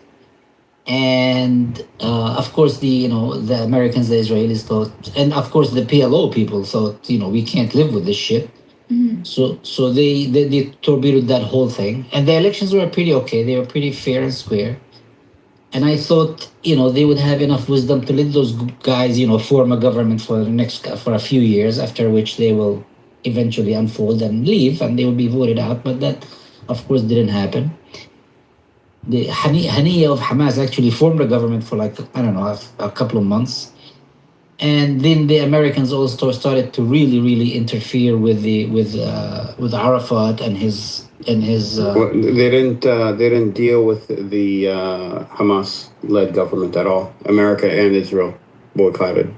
And of course, the Americans, the Israelis thought, and of course the PLO people thought, we can't live with this shit. Mm-hmm. So they torpedoed that whole thing, and the elections were pretty okay. They were pretty fair and square, and I thought they would have enough wisdom to let those guys form a government for a few years, after which they will eventually unfold and leave, and they will be voted out. But that, of course, didn't happen. The Haniya of Hamas actually formed a government for a couple of months. And then the Americans also started to really interfere with Arafat and his. They didn't deal with the Hamas-led government at all. America and Israel boycotted.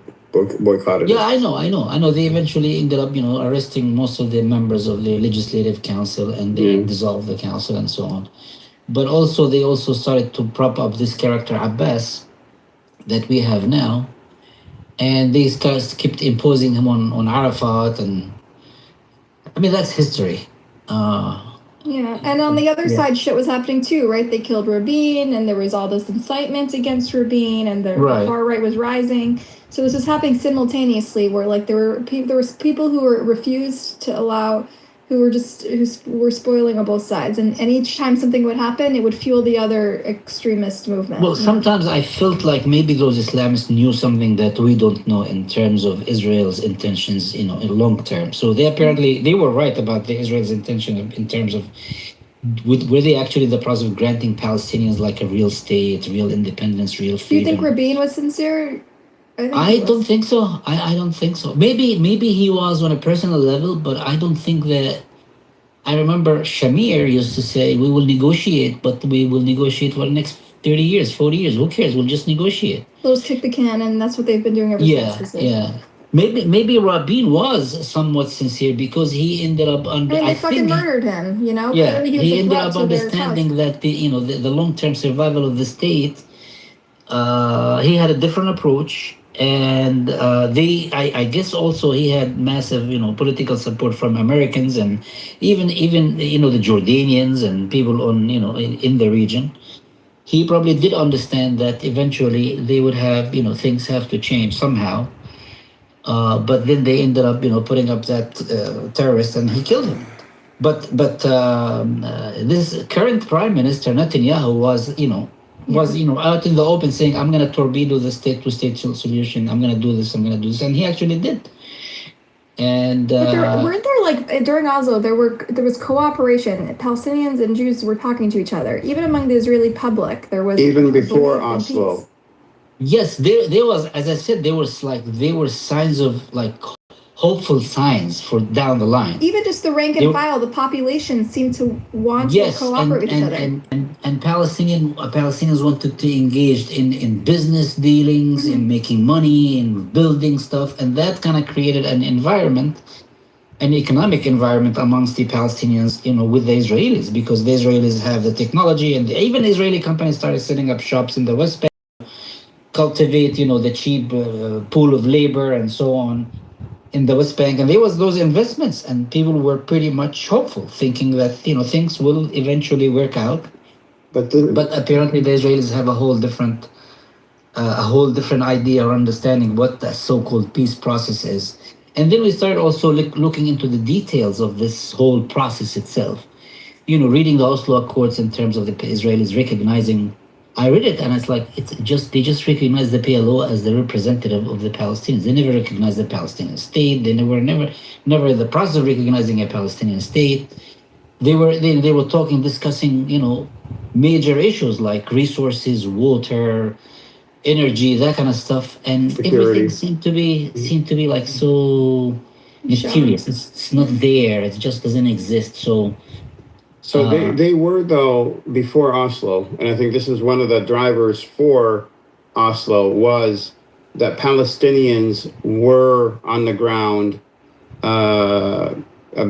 Yeah, I know. They eventually ended up, arresting most of the members of the Legislative Council, and they dissolved the council and so on. But also, they also started to prop up this character Abbas that we have now. And these guys kept imposing him on Arafat, and that's history. Yeah, and on the other side, shit was happening too, right? They killed Rabin, and there was all this incitement against Rabin, and the far right was rising. So this was happening simultaneously, where there was people who were refused to allow, who were spoiling on both sides, and each time something would happen, it would fuel the other extremist movement. Well, sometimes I felt like maybe those Islamists knew something that we don't know in terms of Israel's intentions, in long term. So they were right about the Israel's intention in terms of, were they actually in the process of granting Palestinians like a real state, real independence, real freedom? Do you think Rabin was sincere? I don't think so. I don't think so. Maybe he was on a personal level, but I don't think that. I remember Shamir used to say, we will negotiate, but we will negotiate for the next 30 years, 40 years. Who cares? We'll just negotiate. They'll just kick the can, and that's what they've been doing ever since. Yeah. maybe Rabin was somewhat sincere because he ended up I mean, they fucking murdered him, you know? Yeah, Clearly he was a ended threat up to their understanding cause. that the long-term survival of the state. He had a different approach, and I guess also he had massive political support from Americans and even the Jordanians and people on in the region. He probably did understand that eventually they would have things have to change somehow. But then they ended up putting up that terrorist and he killed him. But this current prime minister Netanyahu was out in the open saying, I'm going to torpedo the state-to-state solution. I'm going to do this. I'm going to do this. And he actually did. And weren't there like during Oslo there was cooperation. Palestinians and Jews were talking to each other. Even among the Israeli public, there was even before Oslo. Yes, there was, as I said, there were signs of like hopeful signs for down the line. Even just the rank and file, the population seemed to want to cooperate with each other. And Palestinians wanted to engage in business dealings, in making money, in building stuff, and that kind of created an environment, an economic environment amongst the Palestinians, with the Israelis, because the Israelis have the technology, and even Israeli companies started setting up shops in the West Bank, cultivate, the cheap pool of labor and so on in the West Bank, and there was those investments, and people were pretty much hopeful, thinking that things will eventually work out. But apparently the Israelis have a whole different idea or understanding what the so-called peace process is. And then we started also looking into the details of this whole process itself. Reading the Oslo Accords in terms of the Israelis recognizing. I read it and it's like they just recognize the PLO as the representative of the Palestinians. They never recognize the Palestinian state. They never in the process of recognizing a Palestinian state. They were discussing major issues like resources, water, energy, that kind of stuff, and security. Everything seemed to be like so mysterious. It's not there. It just doesn't exist. So they were, though, before Oslo, and I think this is one of the drivers for Oslo, was that Palestinians were on the ground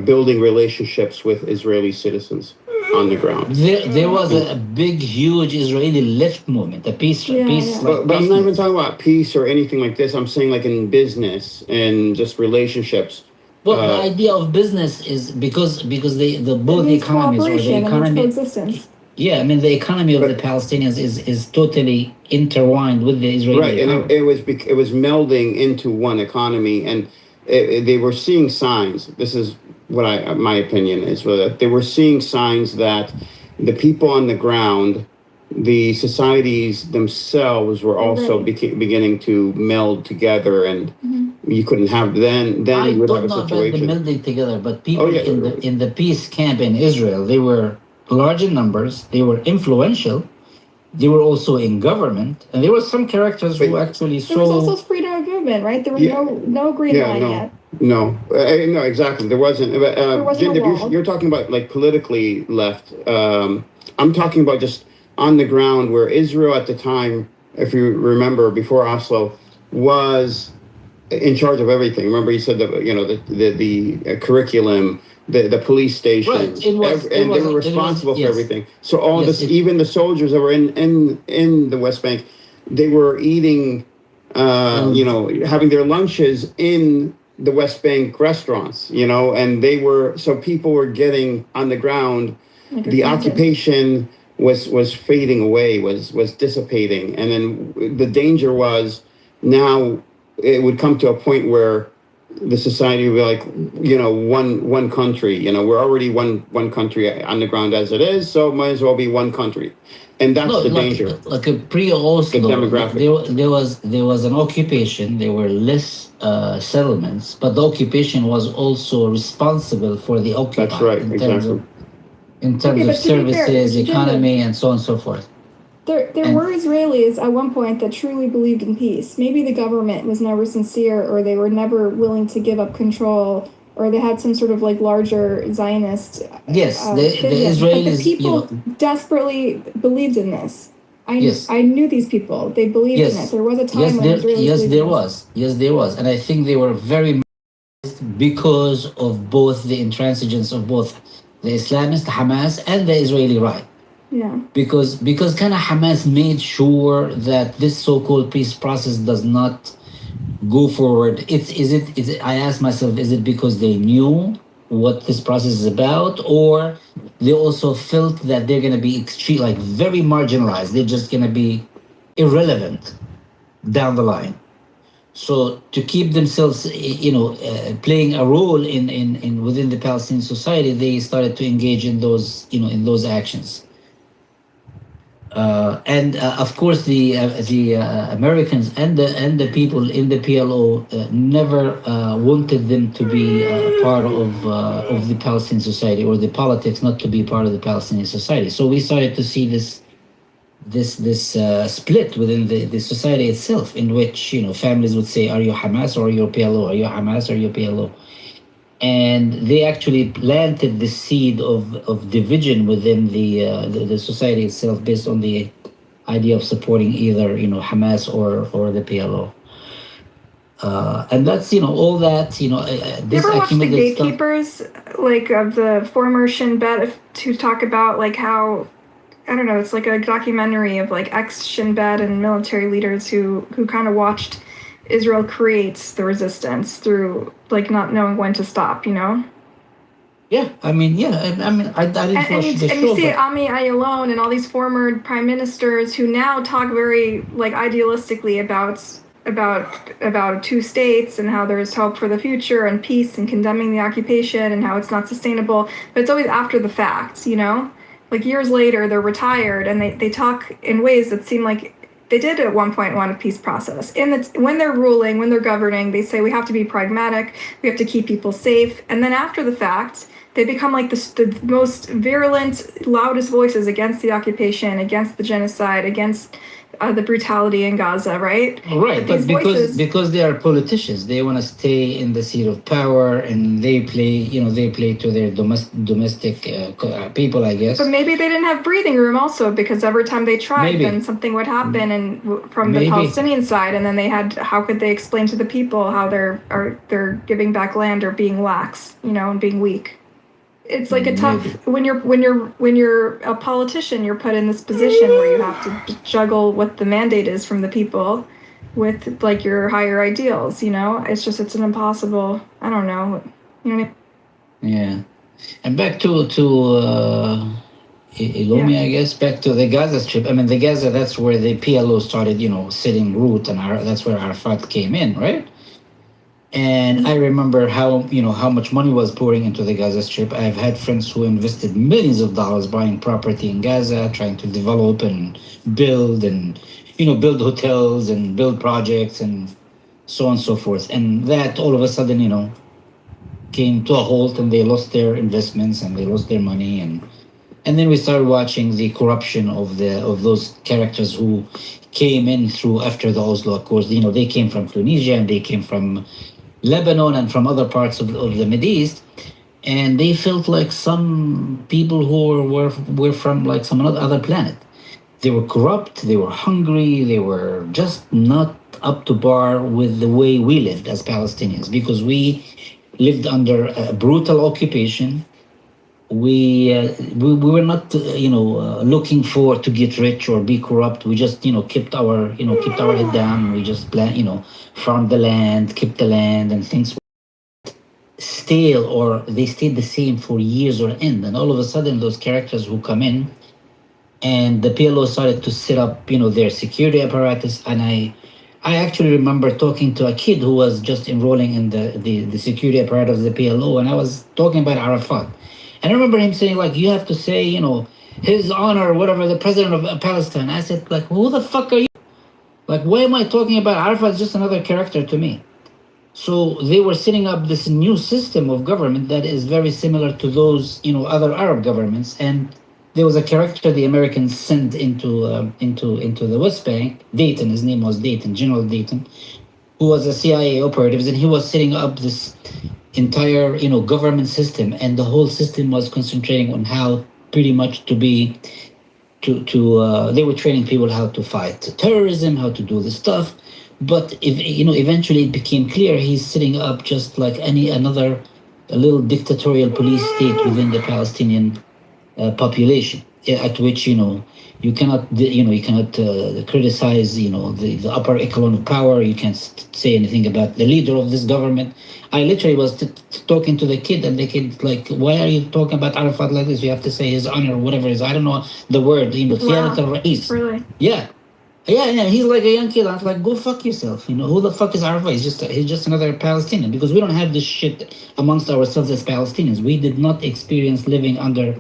building relationships with Israeli citizens on the ground. There was a big, huge Israeli left movement, a peace. But I'm not even talking about peace or anything like this. I'm saying like in business and just relationships. Well, the idea of business is because both economies or the economy. Yeah, I mean the economy of the Palestinians is totally intertwined with the Israeli economy. And it was melding into one economy, and they were seeing signs. This is what my opinion is, that they were seeing signs that the people on the ground, the societies themselves, were also beginning to meld together, and you couldn't have then you would have a situation. I don't know about the melding together, but people in the peace camp in Israel, they were large in numbers, they were influential, they were also in government, and there were some characters who actually There was also freedom of movement, right? There was no green line yet. No, exactly. There wasn't. You're talking about like politically left. I'm talking about just on the ground, where Israel at the time, if you remember, before Oslo, was in charge of everything. Remember, he said that the curriculum, the police station, right. They were responsible for everything. So all this, even the soldiers that were in the West Bank, they were eating, having their lunches in the West Bank restaurants, and people were getting on the ground. The occupation was fading away, was dissipating, and then the danger was now it would come to a point where the society would be like, one country. We're already one country on the ground as it is, so might as well be one country, and that's the danger. Like a pre-Oslo, the demographic. There was an occupation. There were less settlements, but the occupation was also responsible for the occupied. That's right, in terms of services, economy, and so on and so forth. There were Israelis at one point that truly believed in peace. Maybe the government was never sincere, or they were never willing to give up control, or they had some sort of like larger Zionist. Yes, the Israelis. But the people desperately believed in this. I knew these people. They believed in it. There was a time when Israelis believed in it. Yes, there was. And I think they were very because of both the intransigence of both the Islamists, Hamas, and the Israeli right. Yeah. Because kind of Hamas made sure that this so-called peace process does not go forward. Is it? I asked myself, is it because they knew what this process is about, or they also felt that they're going to be extreme, like very marginalized? They're just going to be irrelevant down the line. So to keep themselves, playing a role in within the Palestinian society, they started to engage in those actions. And of course, the Americans and the people in the PLO never wanted them to be part of the Palestinian society, or the politics not to be part of the Palestinian society. So we started to see this split within the society itself, in which families would say, "Are you Hamas or are you PLO? Are you Hamas or are you PLO?" And they actually planted the seed of division within the society itself, based on the idea of supporting either Hamas or the PLO. And that's all that you ever watch the gatekeepers like of the former Shin Bet to talk about like how, I don't know, it's like a documentary of like ex-Shin Bet and military leaders who kind of watched Israel creates the resistance through like not knowing when to stop, Yeah, I didn't watch the show. And you see Ami Ayalon and all these former prime ministers who now talk very like idealistically about two states and how there's hope for the future and peace, and condemning the occupation and how it's not sustainable. But it's always after the fact, Like years later, they're retired and they talk in ways that seem like they did at one point want a peace process. When they're ruling, when they're governing, they say we have to be pragmatic, we have to keep people safe. And then after the fact, they become like the most virulent, loudest voices against the occupation, against the genocide, against the brutality in Gaza, right? Right, but because they are politicians, they want to stay in the seat of power, and they play to their domestic people, I guess. But maybe they didn't have breathing room also, because every time they tried, then something would happen, and from the Palestinian side, and then they had, how could they explain to the people how they're giving back land or being lax, and being weak? It's like a tough, when you're a politician, you're put in this position where you have to juggle what the mandate is from the people with like your higher ideals, it's an impossible, I don't know, Yeah. And back to Ilomi, I guess, back to the Gaza Strip. The Gaza, that's where the PLO started, sitting root, and that's where Arafat came in, right? And I remember how much money was pouring into the Gaza Strip. I've had friends who invested millions of dollars buying property in Gaza, trying to develop and build build hotels and build projects and so on and so forth. And that all of a sudden, came to a halt, and they lost their investments and they lost their money. And then we started watching the corruption of those characters who came in through after the Oslo Accords. They came from Tunisia, and they came from Lebanon and from other parts of the Middle East, and they felt like some people who were from like some other planet. They were corrupt, they were hungry, they were just not up to par with the way we lived as Palestinians, because we lived under a brutal occupation. We were not looking to get rich or be corrupt. We just kept our head down. We just farmed the land, kept the land, and things stale, or they stayed the same for years or end. And all of a sudden, those characters who come in, and the PLO started to set up their security apparatus. And I actually remember talking to a kid who was just enrolling in the security apparatus of the PLO, and I was talking about Arafat. And I remember him saying, like, you have to say, his honor, whatever, the president of Palestine. I said, like, who the fuck are you? Like, why am I talking about Arafat? It's just another character to me. So they were setting up this new system of government that is very similar to those, other Arab governments. And there was a character the Americans sent into the West Bank, Dayton. His name was Dayton, General Dayton, who was a CIA operative, and he was setting up this entire government system, and the whole system was concentrating on how pretty much to be they were training people how to fight terrorism, how to do this stuff. But if eventually it became clear he's setting up just like another a little dictatorial police state within the Palestinian population, at which you cannot criticize the upper echelon of power. You can't say anything about the leader of this government. I literally was talking to the kid, and the kid like, why are you talking about Arafat like this? You have to say his honor or whatever it is. I don't know the word. Really? Yeah. He's like a young kid. I was like, go fuck yourself. Who the fuck is Arafat? He's just another Palestinian, because we don't have this shit amongst ourselves as Palestinians. We did not experience living under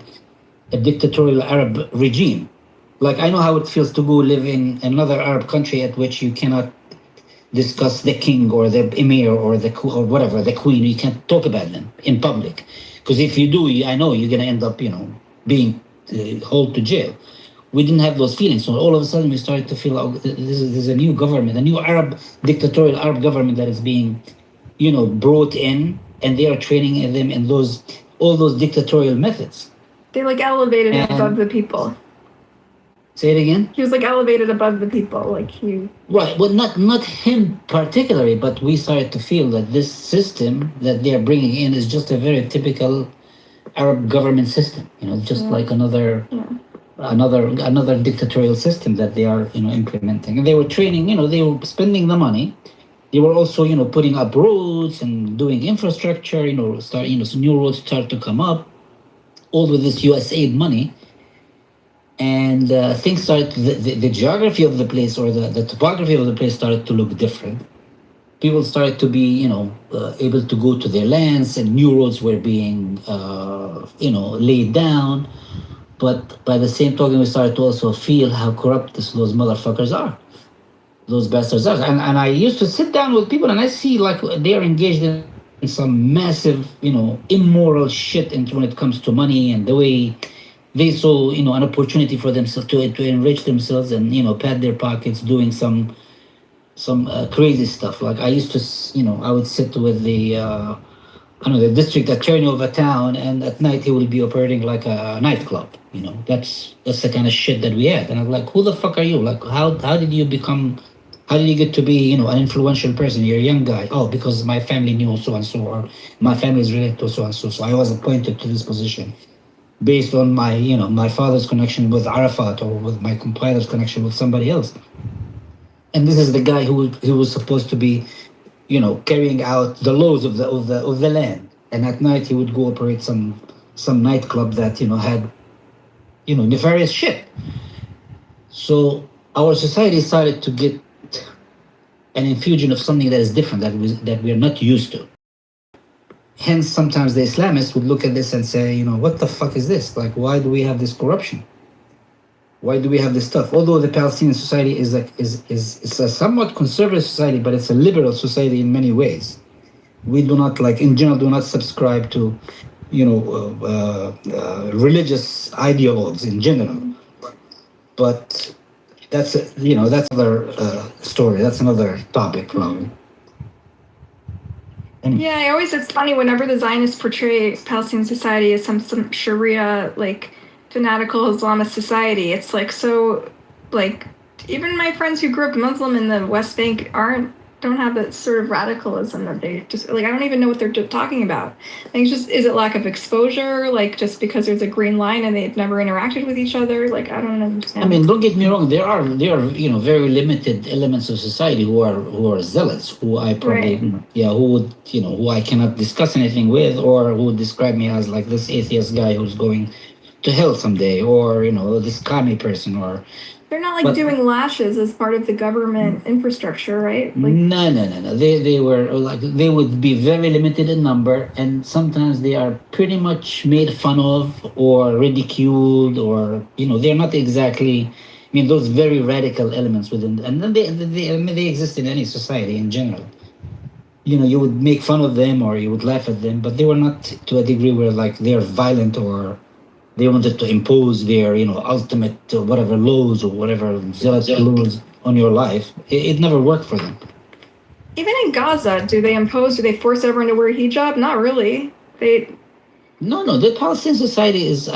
a dictatorial Arab regime. Like, I know how it feels to go live in another Arab country at which you cannot discuss the king or the emir or whatever, the queen. You can't talk about them in public, because if you do, I know you're gonna end up, being hauled to jail. We didn't have those feelings, so all of a sudden we started to feel like there's a new government, a new dictatorial Arab government that is being, brought in, and they are training them in all those dictatorial methods. They like elevated him above the people. Say it again? He was like elevated above the people, like he... Right, well, not him particularly, but we started to feel that this system that they're bringing in is just a very typical Arab government system, like another dictatorial system that they are, implementing. And they were training, they were spending the money. They were also, putting up roads and doing infrastructure, so new roads start to come up, all with this USAID money. And things started, the geography of the place or the topography of the place started to look different. People started to be, able to go to their lands, and new roads were being, laid down. But by the same token, we started to also feel how corrupt those motherfuckers are. Those bastards are. And I used to sit down with people, and I see like they're engaged in some massive, immoral shit when it comes to money, and the way they saw, an opportunity for themselves to enrich themselves and, pad their pockets doing some crazy stuff. Like I used to, I would sit with the district attorney of a town, and at night he will be operating like a nightclub. That's the kind of shit that we had. And I'm like, who the fuck are you? Like, how did you get to be, an influential person? You're a young guy. Oh, because my family knew so and so, or my family is related to so and so. So I was appointed to this position based on my, my father's connection with Arafat, or with my compiler's connection with somebody else. And this is the guy who was supposed to be, carrying out the laws of the land. And at night he would go operate some nightclub that, had, nefarious shit. So our society started to get an infusion of something that is different, that we are not used to. Hence, sometimes the Islamists would look at this and say, what the fuck is this? Like, why do we have this corruption? Why do we have this stuff? Although the Palestinian society is a somewhat conservative society, but it's a liberal society in many ways. We do not, in general, do not subscribe to, religious ideologues in general. But that's another story. That's another topic, probably. Yeah, it's funny whenever the Zionists portray Palestinian society as some Sharia, fanatical Islamist society. It's even my friends who grew up Muslim in the West Bank don't have that sort of radicalism that they just, I don't even know what they're talking about. Is it lack of exposure? Just because there's a green line and they've never interacted with each other? I don't understand. I mean, don't get me wrong. There are very limited elements of society who are zealots, who I probably, who I cannot discuss anything with, or who would describe me as this atheist guy who's going to hell someday, or, this commie person, or... They're not doing lashes as part of the government infrastructure, right? No. They would be very limited in number, and sometimes they are pretty much made fun of or ridiculed, or they're not exactly. Those very radical elements within, and then they exist in any society in general. You would make fun of them or you would laugh at them, but they were not to a degree where they're violent or they wanted to impose their, ultimate whatever laws or whatever zealous laws on your life. It never worked for them. Even in Gaza, do they force everyone to wear hijab? Not really. No. The Palestinian society is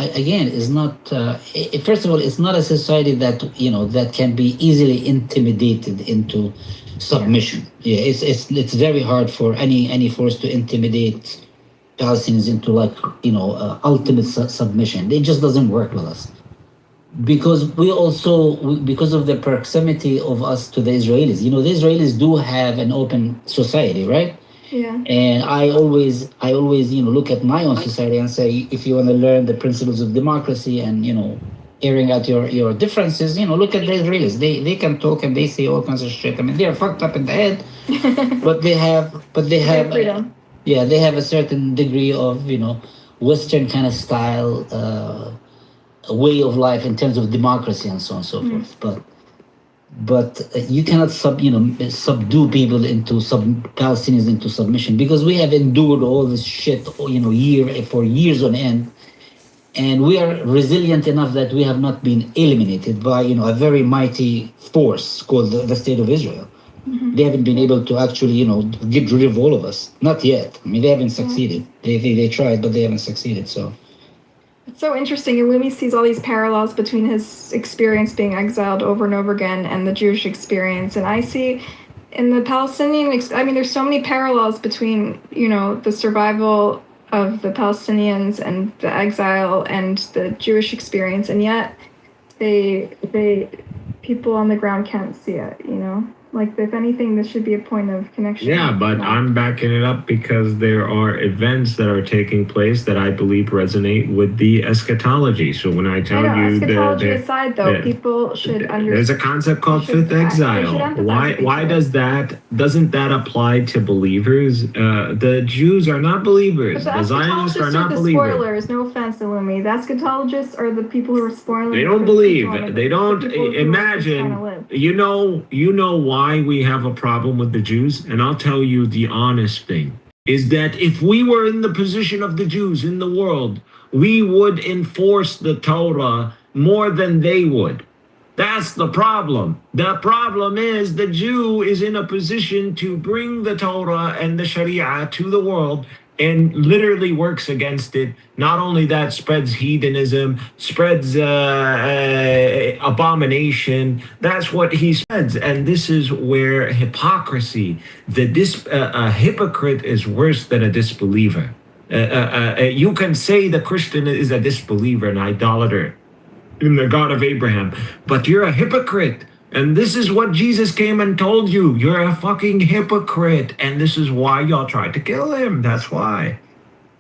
not. First of all, it's not a society that that can be easily intimidated into submission. Yeah, it's very hard for any force to intimidate Palestinians into ultimate submission. It just doesn't work with us because because of the proximity of us to the Israelis. The Israelis do have an open society, right? Yeah. And I always look at my own society and say, if you want to learn the principles of democracy and airing out your differences, look at the Israelis. They can talk and they say all kinds of shit. I mean, they're fucked up in the head, but they have freedom. They have a certain degree of Western kind of style way of life in terms of democracy and so on and so forth. But you cannot subdue people Palestinians into submission, because we have endured all this shit for years on end, and we are resilient enough that we have not been eliminated by a very mighty force called the State of Israel. They haven't been able to actually get rid of all of us, not yet. I mean, they haven't succeeded. They tried, but they haven't succeeded. So it's so interesting. Illumi sees all these parallels between his experience being exiled over and over again and the Jewish experience. And I see in the Palestinian, there's so many parallels between, the survival of the Palestinians and the exile and the Jewish experience. And yet people on the ground can't see it, Like, if anything, this should be a point of connection. Yeah, but I'm backing it up because there are events that are taking place that I believe resonate with the eschatology. So when I tell you eschatology aside, though, people should understand. There's a concept called fifth exile. Why doesn't that apply to believers? The Jews are not believers. The Zionists are not believers. Spoilers, no offense, Illumi. The eschatologists are the people who are spoiling. They don't believe. They don't imagine. You know why we have a problem with the Jews, and I'll tell you the honest thing, is that if we were in the position of the Jews in the world, we would enforce the Torah more than they would. That's the problem. The problem is the Jew is in a position to bring the Torah and the Sharia to the world and literally works against it. Not only that, spreads hedonism, spreads abomination. That's what he spreads. And this is where hypocrisy, a hypocrite is worse than a disbeliever. You can say the Christian is a disbeliever, an idolater in the God of Abraham, but you're a hypocrite. And this is what Jesus came and told you. You're a fucking hypocrite. And this is why y'all tried to kill him. That's why.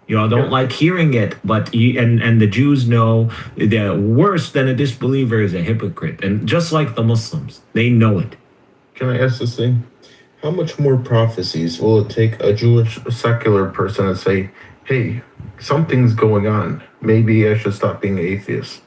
Y'all don't like hearing it. But and the Jews know that worse than a disbeliever is a hypocrite. And just like the Muslims, they know it. Can I ask this thing? How much more prophecies will it take a Jewish secular person to say, hey, something's going on. Maybe I should stop being an atheist?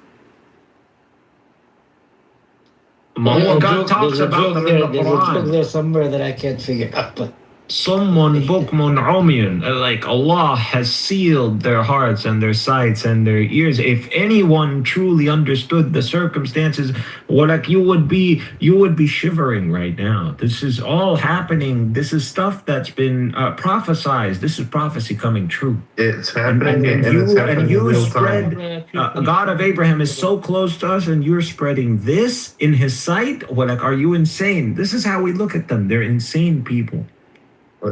God talks about them in the There's a Quran. joke there somewhere that I can't figure out, but Someone bukmun umyun, like Allah has sealed their hearts and their sights and their ears. If anyone truly understood the circumstances, you would be shivering right now. This is all happening. This is stuff that's been prophesized. This is prophecy coming true. It's happening, and you spread. God of Abraham is so close to us, and you're spreading this in His sight. Are you insane? This is how we look at them. They're insane people.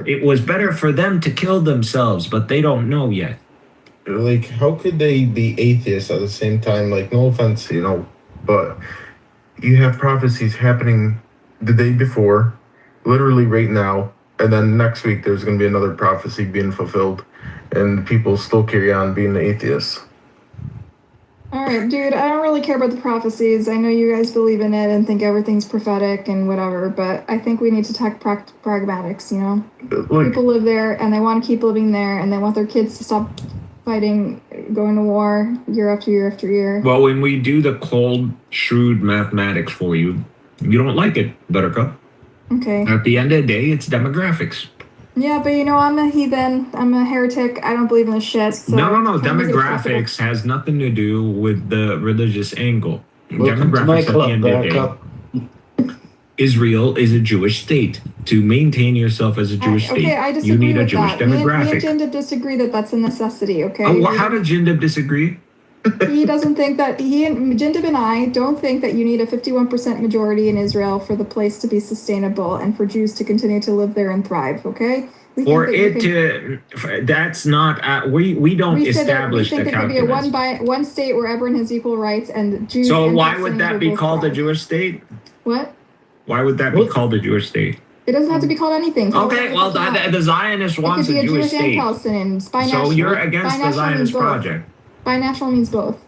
It was better for them to kill themselves, but they don't know yet. Like, how could they be atheists at the same time? Like, no offense, but you have prophecies happening the day before, literally right now, and then next week there's going to be another prophecy being fulfilled, and people still carry on being atheists. All right, dude, I don't really care about the prophecies. I know you guys believe in it and think everything's prophetic and whatever, but I think we need to talk pragmatics, People live there and they want to keep living there and they want their kids to stop fighting, going to war year after year after year. Well, when we do the cold, shrewd mathematics for you, you don't like it, Buttercup. Okay. At the end of the day, it's demographics. Yeah, but I'm a heathen. I'm a heretic. I don't believe in this shit. So No. Demographics has nothing to do with the religious angle. Welcome to my club, at the end of the day. Israel is a Jewish state. To maintain yourself as a Jewish state, I disagree you need a with Jewish that. demographic. Me and Jindab disagree that that's a necessity, okay? Oh, how did Jindab disagree? He doesn't think that, Jindab and I don't think that you need a 51% majority in Israel for the place to be sustainable and for Jews to continue to live there and thrive, okay? That's not, we don't establish the calculus. We think there could be a one state where everyone has equal rights and Jews. So why would that be called a Jewish state? What? Why would that be called a Jewish state? It doesn't have to be called anything. Okay, well, the Zionist wants a Jewish state. So you're against the Zionist project. Binational means both.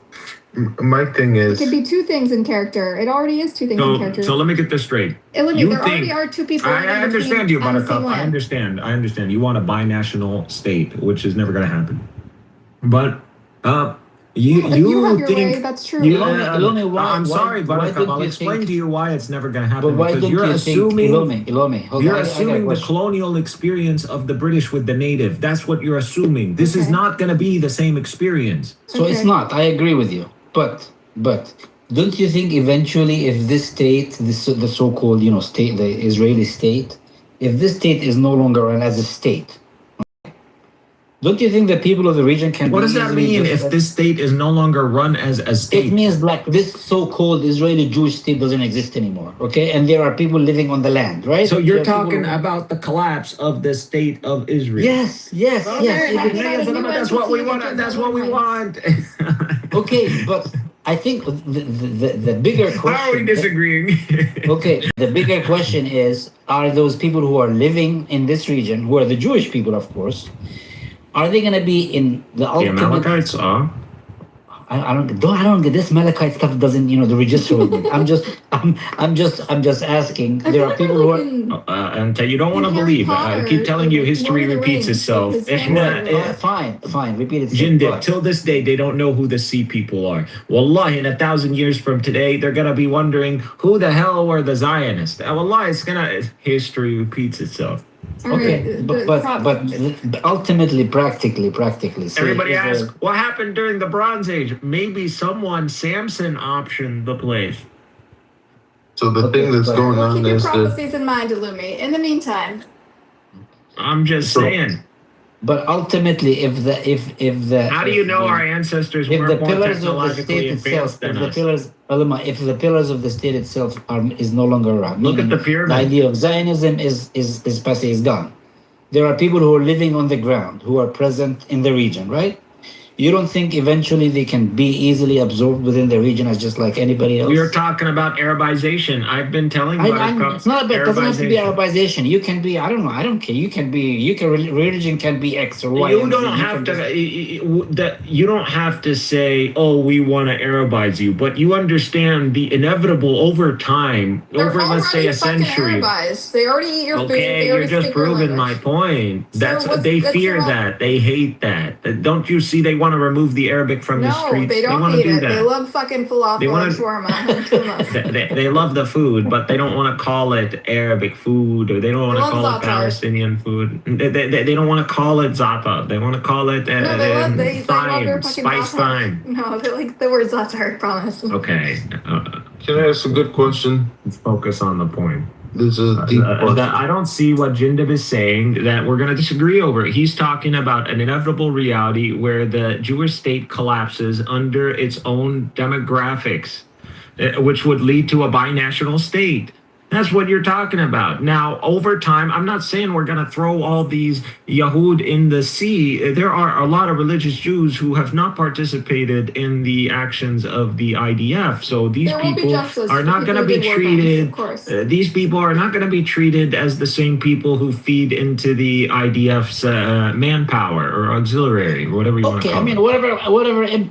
My thing is, it could be two things in character. It already is two things in character. So let me get this straight. There already are two people. I understand you, Buttercup. I understand. You want a binational state, which is never going to happen. But you have your think way, that's true. I'm sorry, Buttercup. I'll explain to you why it's never going to happen. But because you're assuming the colonial experience of the British with the native. That's what you're assuming. This is not going to be the same experience. So it's not. I agree with you. But don't you think eventually, if this state, the so-called state, the Israeli state, if this state is no longer run as a state, don't you think the people of the region can? What does that mean? If this state is no longer run as a state, it means like this so-called Israeli Jewish state doesn't exist anymore. Okay, and there are people living on the land, right? So you're talking about the collapse of the state of Israel. Yes. That's what we want. That's what we want. Okay, but I think the bigger question. How are we disagreeing? Okay, the bigger question is: are those people who are living in this region, who are the Jewish people, of course, are they going to be in the ultimate? The Amalekites are. I don't get this Malachite stuff. Doesn't the register with me? I'm just asking. There are people who are. And you don't want to believe. I keep telling you, history repeats itself. Fine. Repeat it. Jindib, till this day, they don't know who the sea people are. Wallahi, in 1,000 years from today, they're gonna be wondering who the hell were the Zionists. Wallahi, history repeats itself. Okay, but ultimately, practically. Everybody asks, what happened during the Bronze Age? Maybe Samson optioned the place. So the thing that's going on keep your is prophecies in mind, Illumi. In the meantime, I'm just saying. But ultimately, if the how do you know our ancestors were more technologically advanced than us? If the pillars of the state itself is no longer around, look at the pyramid. The idea of Zionism is gone. There are people who are living on the ground, who are present in the region, right? You don't think eventually they can be easily absorbed within the region as just like anybody else? We are talking about Arabization. I've been telling you it's not about, it doesn't have to be Arabization. You can be, I don't care. Religion can be X or Y. You don't have to say, oh, we want to Arabize you, but you understand the inevitable over time, let's say a century. Arabized. They already eat your food. Okay, you're just proving my point. They fear that. They hate that. Don't you see they want to remove the Arabic from the streets? No, they don't eat it. They love fucking falafel and shawarma. They love the food, but they don't want to call it Arabic food, or they don't want to call it Palestinian food. They don't want to call it za'atar. They want to call it thyme, spice thyme. No, they like the word za'atar, I promise. Okay. Can I ask a good question? Let's focus on the point. This is a deep question. I don't see what Jindab is saying that we're going to disagree over. He's talking about an inevitable reality where the Jewish state collapses under its own demographics, which would lead to a binational state. That's what you're talking about. Now, over time, I'm not saying we're going to throw all these Yahud in the sea. There are a lot of religious Jews who have not participated in the actions of the IDF. So these people are not going to be treated. These people are not going to be treated as the same people who feed into the IDF's manpower or auxiliary, or whatever you want to call it. Okay, I mean,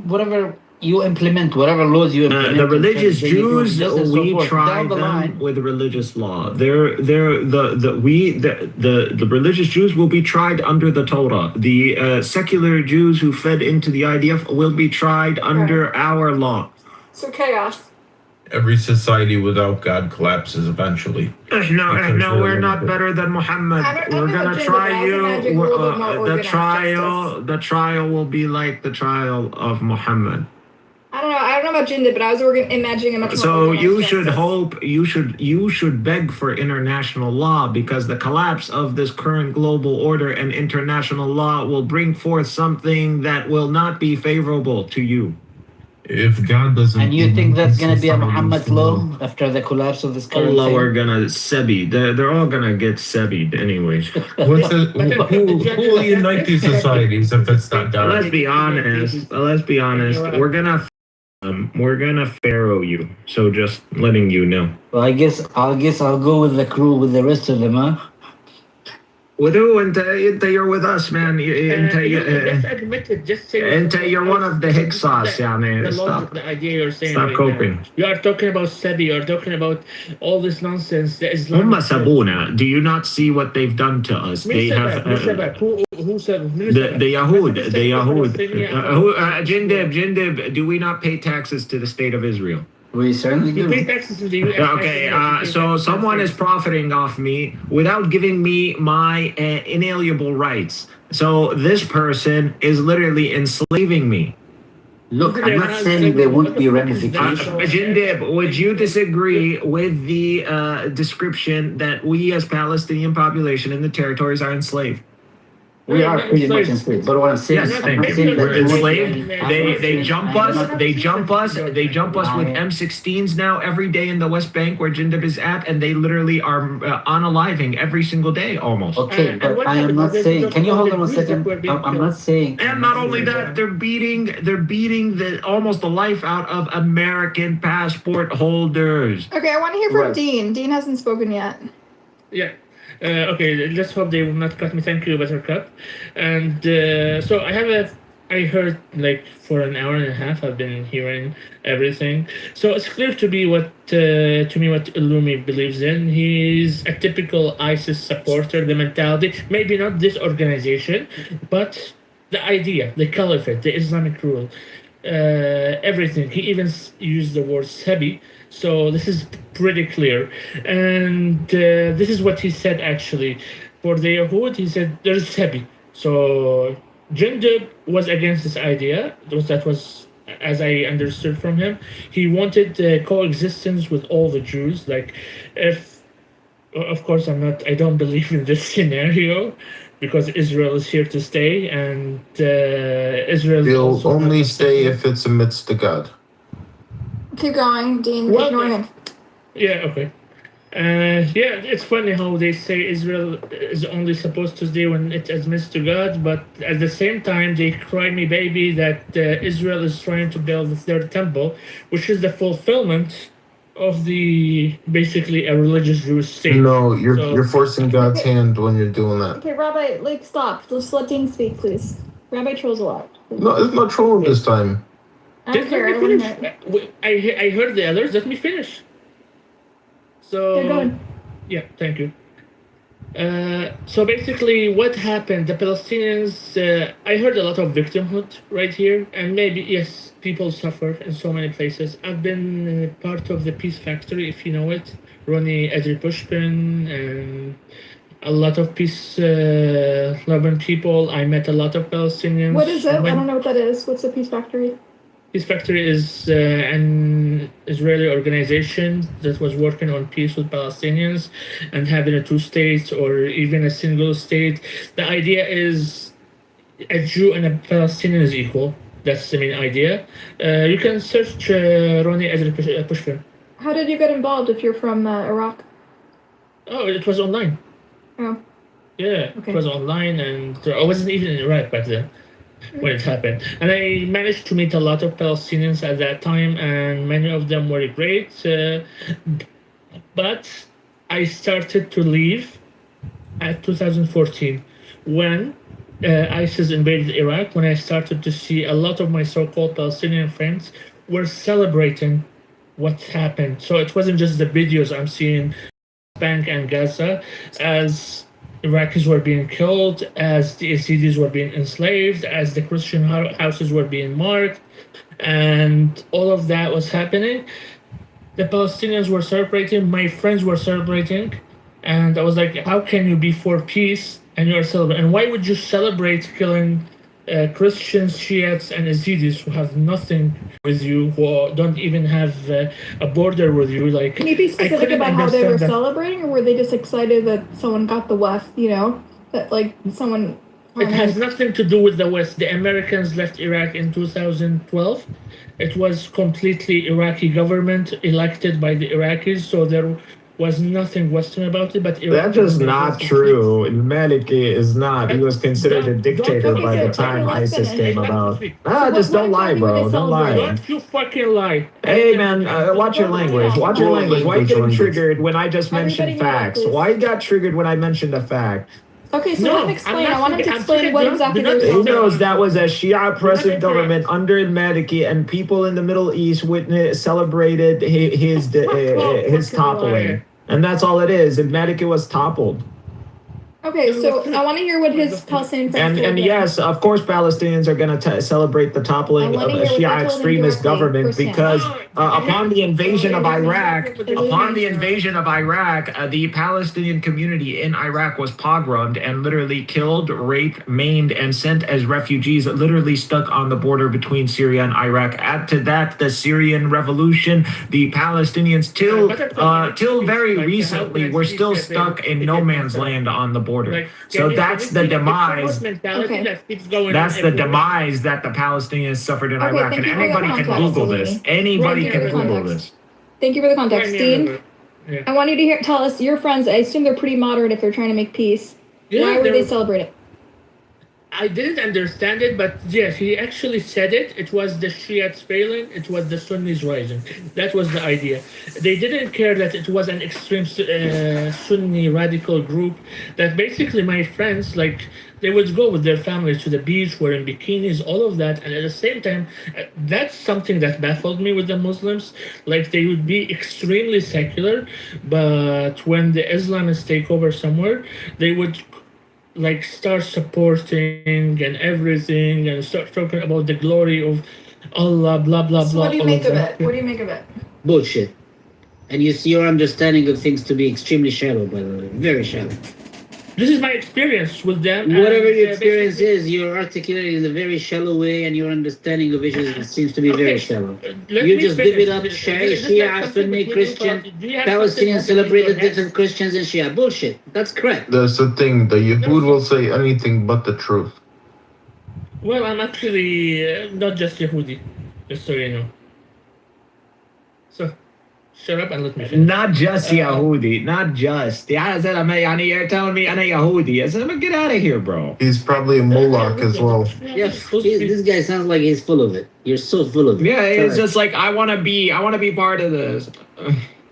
whatever you implement, whatever laws you implement. The religious Jews, we try them with religious law. The religious Jews will be tried under the Torah. The secular Jews who fed into the IDF will be tried under our law. So chaos. Every society without God collapses eventually. No, we're not better than Muhammad. We're gonna try you. The trial will be like the trial of Muhammad. I don't know talking about Jinda, but I was imagining a much more. So you should hope, you should beg for international law, because the collapse of this current global order and international law will bring forth something that will not be favorable to you. If God doesn't. And you think that's going to be a Muhammad law after the collapse of this current Allah, thing? we're gonna sebi. They're all gonna get sebied anyway. Who will unite these societies if it's not God? Let's be honest. We're gonna pharaoh you. So just letting you know. Well, I guess I'll go with the crew with the rest of them, huh? With who? And you're with us, man. Just admit it. Just say. And you're one of the Hyksos, yeah, man. Stop. The idea you're saying. Stop right coping. now. You are talking about Sebi. You're talking about all this nonsense. The Umma Sabuna. Do you not see what they've done to us? They have who said the Yahud. The Yahud. Jindib. Do we not pay taxes to the state of Israel? We certainly do. You pay taxes in the U.S. Okay, so someone is profiting off me without giving me my inalienable rights. So this person is literally enslaving me. Look, I'm not saying there would be ramifications. Jindib, would you disagree with the description that we as Palestinian population in the territories are enslaved? We are pretty much enslaved. But what I'm saying is, we're enslaved. They jump us. They jump us with M16s now every day in the West Bank where Jindib is at, and they literally are unaliving every single day almost. Okay, but I am not saying. Can you hold on 1 second? I'm not saying. And not only that, they're beating almost the life out of American passport holders. Okay, I want to hear from Dean. Dean hasn't spoken yet. Yeah. Okay, let's hope they will not cut me. Thank you, Buttercup. And so I heard like for an hour and a half. I've been hearing everything. So it's clear to me what Illumi believes in. He's a typical ISIS supporter. The mentality, maybe not this organization, but the idea, the caliphate, the Islamic rule, everything. He even used the word Sebi. So this is pretty clear. And this is what he said actually. For the Yahud, he said there's Sebi. So Jindib was against this idea. That was, as I understood from him. He wanted coexistence with all the Jews. Like, of course, I don't believe in this scenario because Israel is here to stay, and Israel will only stay if it's amidst the God. Keep going, Dean. Ignore him. Yeah, okay. It's funny how they say Israel is only supposed to stay when it admits to God, but at the same time, they cry me baby that Israel is trying to build the third temple, which is the fulfillment of basically a religious Jewish state. No, you're forcing God's hand when you're doing that. Okay, Rabbi, stop. Just let Dean speak, please. Rabbi trolls a lot. No, it's not trolling this time. I don't care. I heard the others. Let me finish. So, go ahead. Yeah, thank you. So basically, what happened? The Palestinians. I heard a lot of victimhood right here, and maybe yes, people suffer in so many places. I've been part of the Peace Factory, if you know it. Ronnie Edry Pushpin and a lot of peace-loving people. I met a lot of Palestinians. What is it? I don't know what that is. What's the Peace Factory? Peace Factory is an Israeli organization that was working on peace with Palestinians and having a two states or even a single state. The idea is a Jew and a Palestinian is equal. That's the main idea. You can search Ronnie Edry Pushpin. How did you get involved if you're from Iraq? Oh, it was online. Oh. Yeah, okay. It was online, and I wasn't even in Iraq back then when it happened. And I managed to meet a lot of Palestinians at that time, and many of them were great. But I started to leave at 2014 when ISIS invaded Iraq, when I started to see a lot of my so-called Palestinian friends were celebrating what happened. So it wasn't just the videos I'm seeing Bank and Gaza as Iraqis were being killed, as the Yazidis were being enslaved, as the Christian houses were being marked, and all of that was happening. The Palestinians were celebrating, my friends were celebrating, and I was like, how can you be for peace and you're celebrating? And why would you celebrate killing Christians, Shiites, and Yazidis who have nothing with you, who don't even have a border with you. Like, can you be specific about how they were celebrating, or were they just excited that someone got the West? You know, that like someone. It has nothing to do with the West. The Americans left Iraq in 2012. It was completely Iraqi government elected by the Iraqis, so there was nothing Western about it. But that's just not true. Maliki is not. He was considered a dictator by the time ISIS came about. Just don't lie, bro. Don't lie. Don't you fucking lie. Hey, man, watch your language. Watch your language. Why are you getting triggered when I just mentioned facts? Why you got triggered when I mentioned a fact? Okay, so let him explain. I want him to explain what exactly they're He knows that was a Shia oppressive government under al-Maliki, and people in the Middle East celebrated his toppling. And that's all it is. Al-Maliki was toppled. Okay, so I want to hear what his Palestinian friends and yes, of course, Palestinians are going to celebrate the toppling of a Shia extremist government because upon the invasion of Iraq, the Palestinian community in Iraq was pogromed and literally killed, raped, maimed, and sent as refugees, literally stuck on the border between Syria and Iraq. Add to that the Syrian revolution, the Palestinians till very recently were still stuck in no man's land on the border. So that's the demise. That's the demise that the Palestinians suffered in Iraq. And anybody can Google this. Anybody can Google this. Thank you for the context, Dean. I want you to tell us, your friends, I assume they're pretty moderate if they're trying to make peace. Why would they celebrate it? I didn't understand it, but yes, he actually said it. It was the Shiites failing. It was the Sunnis rising. That was the idea. They didn't care that it was an extreme Sunni radical group. That basically my friends, like, they would go with their families to the beach, wearing bikinis, all of that. And at the same time, that's something that baffled me with the Muslims. Like, they would be extremely secular, but when the Islamists take over somewhere, they would like start supporting and everything and start talking about the glory of Allah, blah blah blah. What do you make of it? What do you make of it? Bullshit. And you see your understanding of things to be extremely shallow, by the way, very shallow. This is my experience with them. Whatever your experience is, you're articulating in a very shallow way, and your understanding of issues seems to be very shallow. You just divvy up Shia, Sunni, Christian, Palestinians celebrated different Christians and Shia. Bullshit. That's correct. That's the thing. The Yahud will say anything but the truth. Well, I'm actually not just Yehudi, just so you know. So. Shut up and let me finish. Not just Yahudi, not just. You're telling me I'm a Yahudi. I said, get out of here, bro. He's probably a Moloch as well. Yeah, this guy sounds like he's full of it. You're so full of it. Yeah, it's just like I want to be part of this.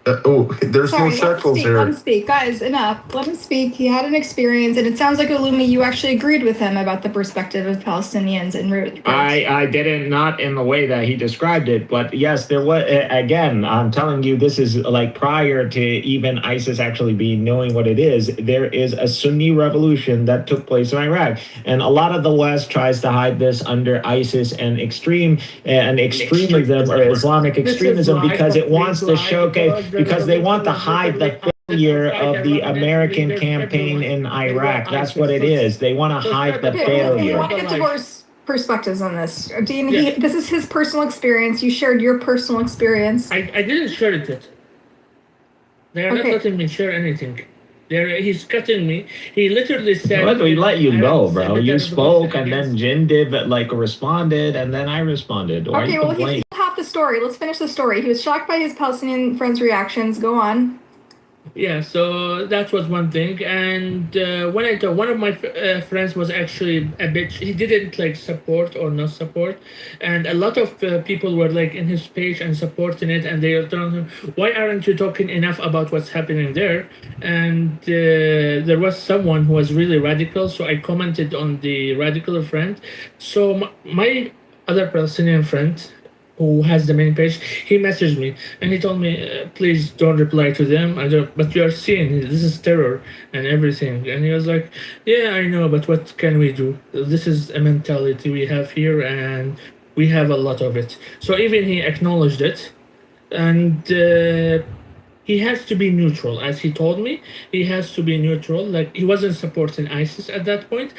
There's no shekels here. Let him speak. Guys, enough. Let him speak. He had an experience, and it sounds like, Illumi, you actually agreed with him about the perspective of Palestinians and roots. I didn't, not in the way that he described it, but yes, there was, again, I'm telling you, this is like prior to even ISIS actually knowing what it is. There is a Sunni revolution that took place in Iraq, and a lot of the West tries to hide this under ISIS and extremism or Islamic extremism because it wants to showcase. Because they want to hide the failure of the American campaign in Iraq. That's what it is. They want to hide the failure. I want to get divorce perspectives on this. Dean, this is his personal experience. You shared your personal experience. I didn't share it yet. They are not letting me share anything. He's cutting me. He literally said... Well, we let you go, bro. You spoke, and then Jindiv responded, and then I responded. Why okay, well, he's half the story. Let's finish the story. He was shocked by his Palestinian friends' reactions. Go on. Yeah, so that was one thing. And when I told one of my friends was actually a bit, he didn't like support or not support. And a lot of people were like in his page and supporting it. And they were telling him, why aren't you talking enough about what's happening there? And there was someone who was really radical. So I commented on the radical friend. So my other Palestinian friend, who has the main page, he messaged me and he told me, please don't reply to them. But you are seeing this is terror and everything. And he was like, yeah, I know, but what can we do? This is a mentality we have here and we have a lot of it. So even he acknowledged it. And he he has to be neutral, as he told me. He has to be neutral. Like, he wasn't supporting ISIS at that point,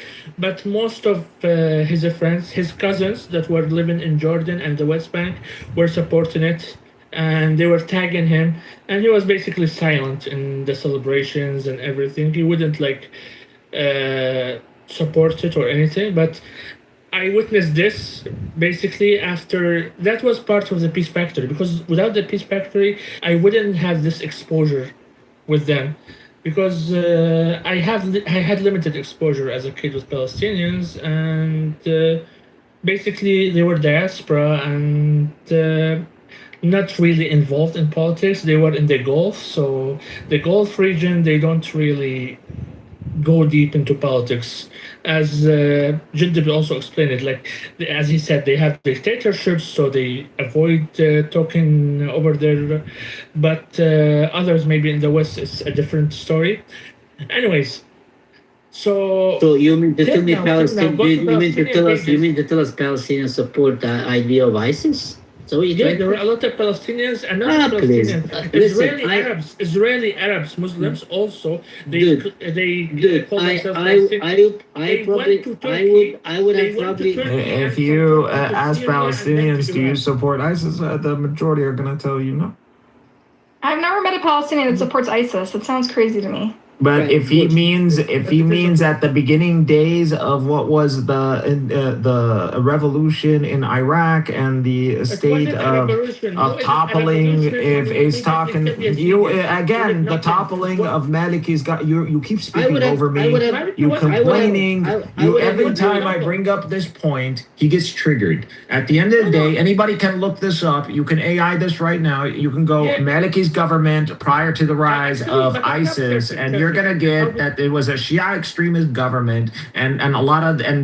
but most of his friends, his cousins that were living in Jordan and the West Bank, were supporting it, and they were tagging him, and he was basically silent in the celebrations and everything. He wouldn't support it or anything, but I witnessed this basically after that was part of the Peace Factory, because without the Peace Factory, I wouldn't have this exposure with them, because I had limited exposure as a kid with Palestinians, and basically they were diaspora and not really involved in politics. They were in the Gulf, so the Gulf region, they don't really go deep into politics. As Jindal also explained it, like as he said, they have dictatorships, so they avoid talking over there. But others, maybe in the West, it's a different story. Anyways, so you mean to tell me Palestinians? You mean to tell us Palestinians support the idea of ISIS? So there were a lot of Palestinians and not Palestinians. Israeli Arabs, Muslims also. They call themselves I would have probably. If you ask Palestinians, do you support ISIS? The majority are going to tell you no. I've never met a Palestinian that supports ISIS. That sounds crazy to me. But if he means at the beginning days of what was the revolution in Iraq and the state of toppling, if he's talking you again, the toppling of Maliki's got you keep speaking over me, you complaining, every time I bring up this point, he gets triggered. At the end of the day, anybody can look this up. You can AI this right now. You can go Maliki's government prior to the rise of ISIS, and you're gonna get that it was a Shia extremist government and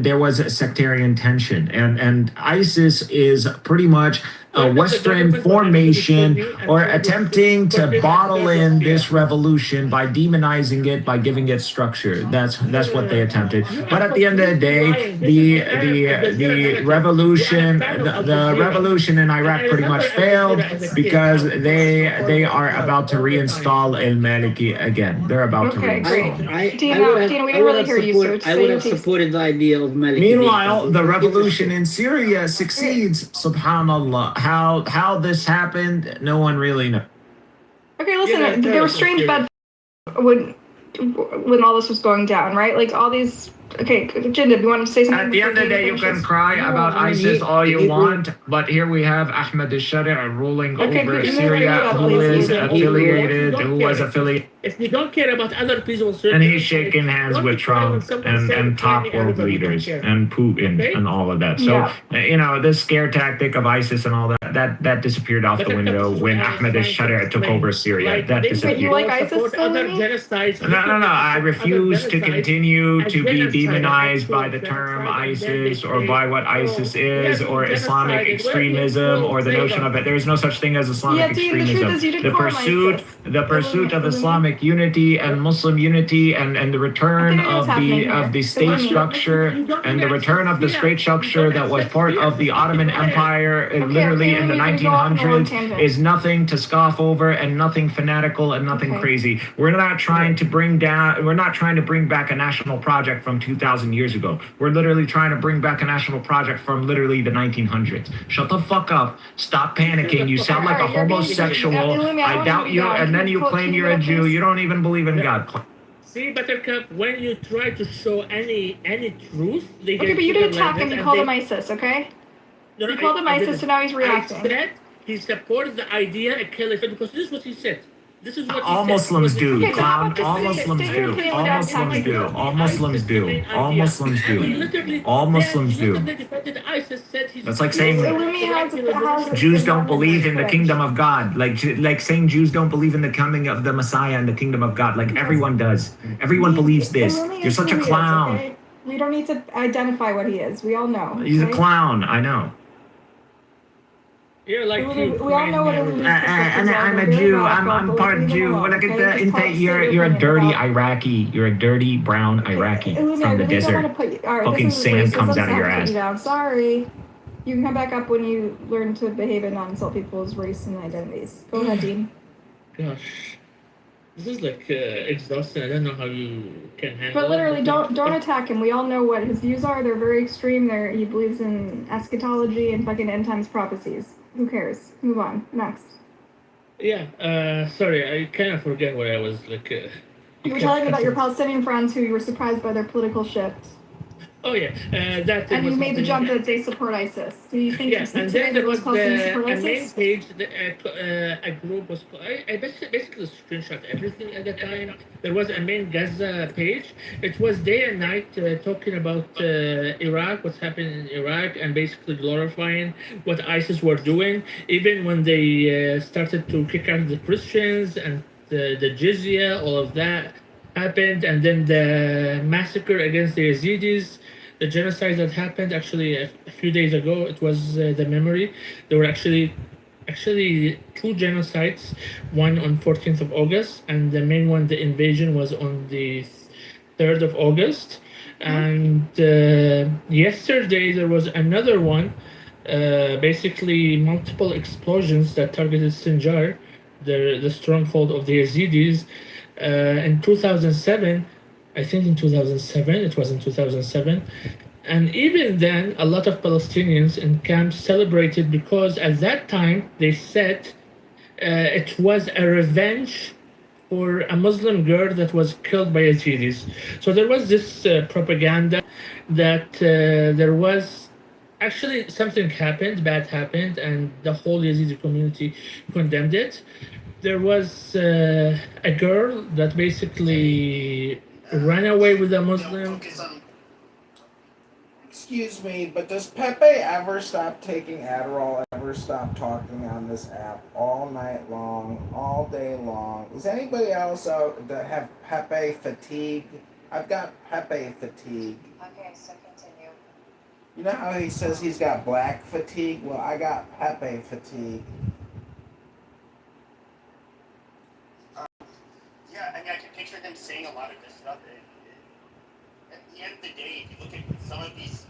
there was a sectarian tension, and ISIS is pretty much a Western formation or attempting to bottle in this revolution by demonizing it, by giving it structure. That's what they attempted. But at the end of the day, the revolution the revolution in Iraq pretty much failed because they are about to reinstall al-Maliki again. They're about to reinstall. Dina, we didn't really hear you. I would have supported the idea of Maliki. Meanwhile, the revolution in Syria succeeds. Subhanallah. How this happened, no one really knows. Okay, listen, there were strange bad when all this was going down, right? Like all these. Okay, Jindal, you want to say something? At the end of the day, you can cry about ISIS all you want, but here we have Ahmed al-Shari ruling over Syria, who was affiliated. If you don't care about other people, and he's shaking hands with Trump and top world leaders and Putin and all of that. So, this scare tactic of ISIS and all that disappeared off the window when Ahmed al-Shari took over Syria. That disappeared. You like ISIS? No. I refuse to continue to be demonized by the term ISIS or by what ISIS is or Islamic extremism or the notion of it. There is no such thing as Islamic extremism. The pursuit of Islamic unity and Muslim unity and the return of the state structure and the return of the state structure that was part of the Ottoman Empire literally in the 1900s is nothing to scoff over and nothing fanatical and nothing crazy. We're not trying to bring back a national project from 2,000 years ago. We're literally trying to bring back a national project from literally the 1900s. Shut the fuck up. Stop panicking. You sound like a homosexual. I doubt you. And then you claim you're a Jew. You don't even believe in God. See, Buttercup, when you try to show any truth, they okay, but you didn't attack him. You called him ISIS, okay? You called him ISIS, so now he's reacting. I said he supports the idea of caliphate because this is what he said. This is what all Muslims do, clown. All Muslims do. All Muslims do. All Muslims do. All Muslims do. All Muslims do. That's like saying Jews don't believe in the kingdom of God. Like saying Jews don't believe in the coming of the Messiah and the kingdom of God. Like everyone does. Everyone believes this. You're such a clown. We don't need to identify what he is. We all know. He's a clown. I know. You're like we all know what it is. And I'm a Jew. I'm part Jew. You're a dirty Iraqi. You're a dirty brown Iraqi from the desert. Fucking sand comes out of your ass. Sorry. You can come back up when you learn to behave and not insult people's race and identities. Go ahead, Dean. Gosh, this is like exhausting. I don't know how you can handle But literally, it. don't attack him. We all know what his views are. They're very extreme. He believes in eschatology and fucking end times prophecies. Who cares? Move on. Next. Yeah. Sorry, I kind of forget what I was like. You were telling me about your Palestinian friends who you were surprised by their political shift. Oh yeah, that. And you made the jump that they support ISIS. Do you think and then there was support a main ISIS? page. A group was. I basically screenshot everything at the time. There was a main Gaza page. It was day and night talking about Iraq, what's happening in Iraq, and basically glorifying what ISIS were doing. Even when they started to kick out the Christians and the jizya, all of that happened, and then the massacre against the Yazidis, the genocide that happened actually a few days ago. It was the memory. There were actually two genocides, one on 14th of August, and the main one, the invasion, was on the 3rd of August. And yesterday there was another one, basically multiple explosions that targeted Sinjar, the stronghold of the Yazidis, in 2007. I think in 2007, it was in 2007. And even then, a lot of Palestinians in camps celebrated because at that time they said it was a revenge for a Muslim girl that was killed by Yazidis. So there was this propaganda that there was actually something bad happened, and the whole Yazidi community condemned it. There was a girl that basically ran away with a Muslim. Excuse me, but does Pepe ever stop taking Adderall, ever stop talking on this app all night long, all day long? Is anybody else out that have Pepe fatigue? I've got Pepe fatigue. Okay, so continue. You know how he says he's got black fatigue? Well, I got Pepe fatigue. Yeah, I mean, I can picture them saying a lot of this stuff. At the end of the day, if you look at some of these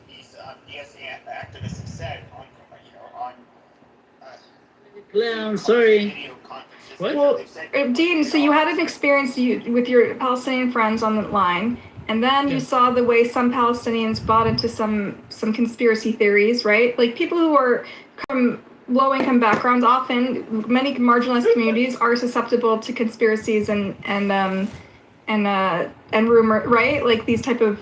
BSA activists have said on Well, I'm sorry. Well, Dean, so you had an experience with your Palestinian friends on the line, and then you saw the way some Palestinians bought into some conspiracy theories, right? Like people who are from low-income backgrounds, often many marginalized communities are susceptible to conspiracies and rumor, right? Like these type of.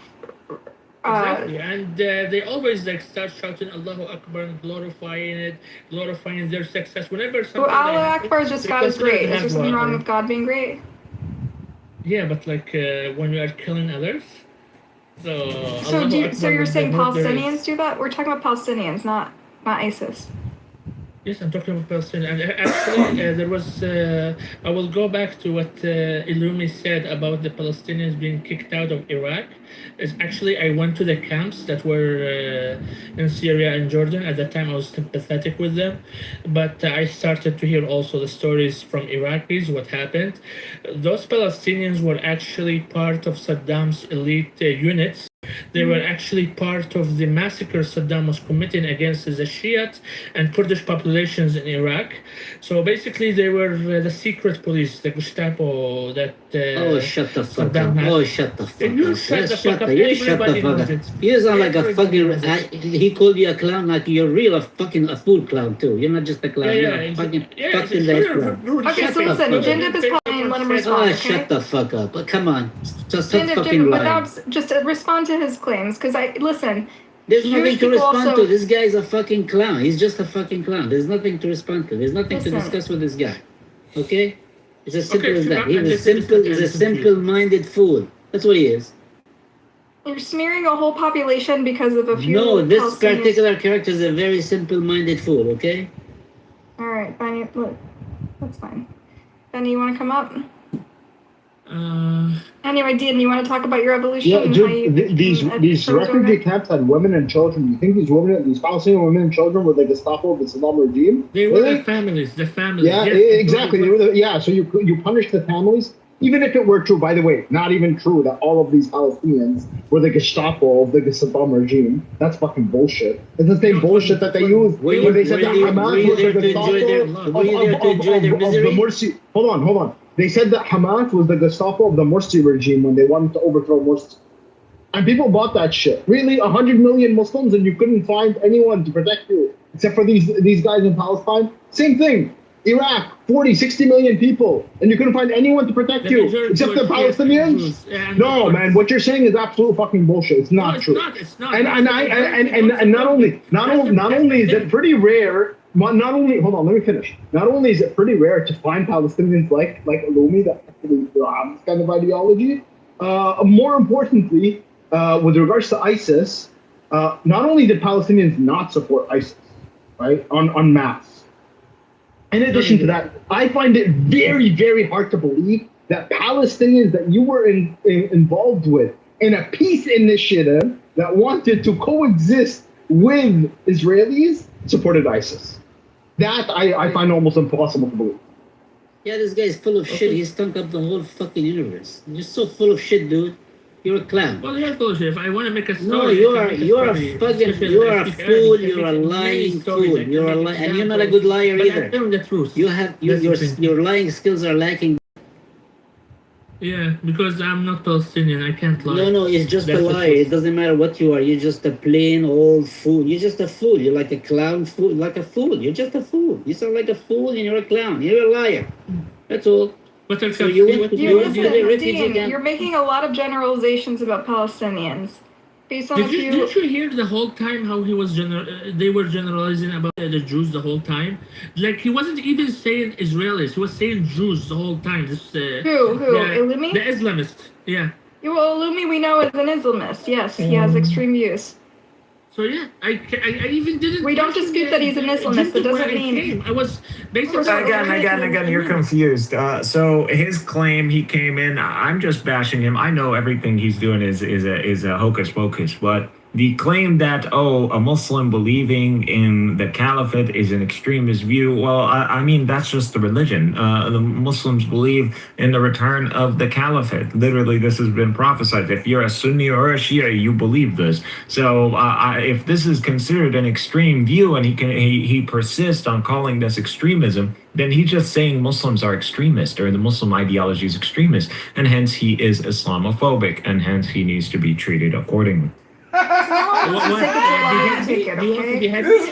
Exactly, and they always like start shouting Allahu Akbar and glorifying their success. Whenever something. Well, Allahu Akbar is just God is great. Is there something wrong with God being great? Yeah, but like when you are killing others. So you're saying Palestinians do that? We're talking about Palestinians, not ISIS. Yes, I'm talking about Palestine. And actually, there was. I will go back to what Illumi said about the Palestinians being kicked out of Iraq. Is actually, I went to the camps that were in Syria and Jordan. At that time, I was sympathetic with them. But I started to hear also the stories from Iraqis, what happened. Those Palestinians were actually part of Saddam's elite units. They were actually part of the massacre Saddam was committing against the Shiite and Kurdish populations in Iraq. So basically, they were the secret police, the Gestapo that. Oh, shut the fuck Saddam up! had. Oh, shut the fuck up! You shut the fuck up! You shut the fuck up! You sound like a fucking. He called you a clown, like you're real a fool clown too. You're not just a clown. You're a fucking clown. Okay, so listen, Jindib is calling and let him respond. Oh, Okay? shut the fuck up! But come on, just stop Jindib, fucking lying. without just respond to his claims, because listen. There's nothing to respond also, to. This guy is a fucking clown. He's just a fucking clown. There's nothing to respond to. There's nothing to discuss with this guy. Okay? It's as simple as that. He's a simple-minded fool. That's what he is. You're smearing a whole population because of a few. No, this particular character is a very simple-minded fool. Okay? All right, Benny. Look, that's fine. Benny, you want to come up? Anyway, Dean, you want to talk about your evolution? Yeah, dude, these refugee camps had women and children. You think these Palestinian women and children were like Gestapo of the Saddam regime? They were the families. Yeah, yes, exactly. So you punish the families, Even if it were true, by the way, not even true that all of these Palestinians were the Gestapo of the Saddam regime. That's fucking bullshit. It's the same bullshit that they use when they said that Hamas was the Gestapo of the Morsi. Hold on. They said that Hamas was the Gestapo of the Morsi regime when they wanted to overthrow Morsi. And people bought that shit. Really, 100 million Muslims and you couldn't find anyone to protect you except for these guys in Palestine? Same thing. Iraq, 40, 60 million people, and you couldn't find anyone to protect you except the Palestinians? No, man, what you're saying is absolute fucking bullshit. It's not true. It's not. And not only is it pretty rare. Not only, hold on, let me finish. Not only is it pretty rare to find Palestinians like Alumi that actually have this kind of ideology. More importantly, with regards to ISIS, not only did Palestinians not support ISIS, right, en masse. In addition to that, I find it very, very hard to believe that Palestinians that you were involved with in a peace initiative that wanted to coexist with Israelis supported ISIS. That I find almost impossible to believe. Yeah, this guy is full of shit. He stunk up the whole fucking universe. You're so full of shit, dude. You're a clown. Well, you're full of shit. If I want to make a story, no, you're a fool. You're a lying fool. You're a liar, and you're not a good liar either. I'm telling the truth. You have your lying skills are lacking. Yeah, because I'm not Palestinian. I can't lie. No, it's just a lie. It doesn't matter what you are. You're just a plain old fool. You're just a fool. You're like a clown fool, like a fool. You're just a fool. You sound like a fool, and you're a clown. You're a liar. That's all. But so you're making a lot of generalizations about Palestinians. Didn't you hear the whole time how he was they were generalizing about the Jews the whole time? Like he wasn't even saying Israelis, he was saying Jews the whole time. This Who? Illumi? The Islamist. Yeah. Well, Illumi we know is an Islamist. Yes, he has extreme views. So yeah, I even didn't. We don't dispute that he's an Islamist. It doesn't mean I was basically again. You're confused. So his claim he came in. I'm just bashing him. I know everything he's doing is a hocus pocus, but the claim that a Muslim believing in the caliphate is an extremist view. Well, I mean that's just the religion. The Muslims believe in the return of the caliphate. Literally, this has been prophesied. If you're a Sunni or a Shia, you believe this. So if this is considered an extreme view, and he persists on calling this extremism, then he's just saying Muslims are extremist, or the Muslim ideology is extremist, and hence he is Islamophobic, and hence he needs to be treated accordingly. This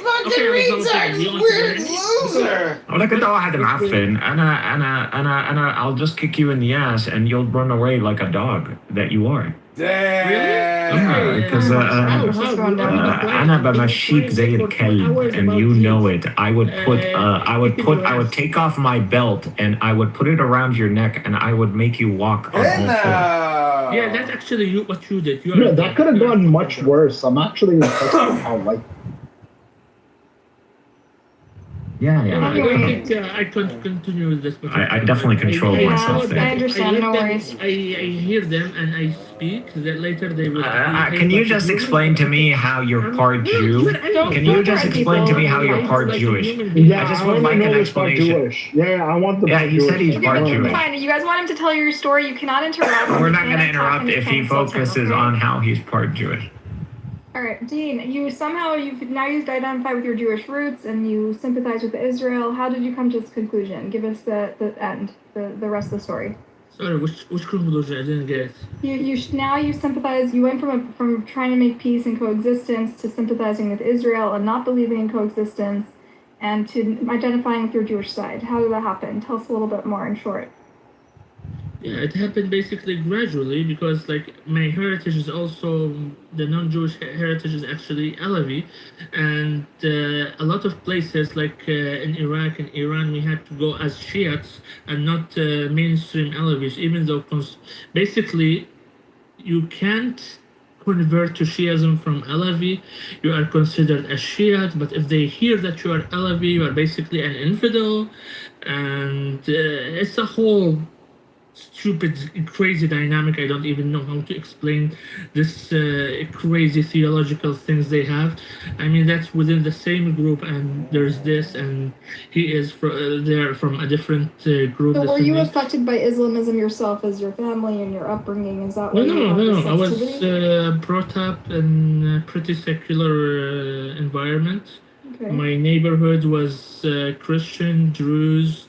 fucking retard's weird loser. ولكن ده واحد معفن. I'll just kick you in the ass and you'll run away like a dog that you are. Damn. Yeah, because أنا بمشيك زي الكلب, and you know it. I would take off my belt and I would put it around your neck and I would make you walk on all fours. Yeah, that's actually what you did. Yeah, that could have gone much worse. I'm actually impressed with how like. Yeah. I don't think I could continue with this. I definitely control myself there. I understand, no worries. I hear them and I speak. That later they will. Can you just explain to me how you're part Jew? Can you just explain to me how you're part Jewish? Yeah, I just would like an explanation. Yeah, I want the. Yeah, he said he's part Jewish. Fine. You guys want him to tell your story? You cannot interrupt. We're not going to interrupt if he focuses on how he's part Jewish. All right, Dean, you've identified with your Jewish roots and you sympathize with Israel. How did you come to this conclusion? Give us the end, the rest of the story. Sorry, which conclusion? I didn't get it. You sympathize. You went from trying to make peace and coexistence to sympathizing with Israel and not believing in coexistence, and to identifying with your Jewish side. How did that happen? Tell us a little bit more in short. Yeah, it happened basically gradually because like my heritage is also the non-Jewish heritage is actually Alawi, and a lot of places like in Iraq and Iran we had to go as Shiites and not mainstream Alawis, even though basically you can't convert to Shiism from Alawi. You are considered a Shiite, but if they hear that you are Alawi, you are basically an infidel, and it's a whole stupid, crazy dynamic. I don't even know how to explain this crazy theological things they have. I mean, that's within the same group, and there's this, and he is they're from a different group. So were you affected by Islamism yourself as your family and your upbringing? Is that why No. I was brought up in a pretty secular environment. Okay. My neighborhood was Christian, Druze,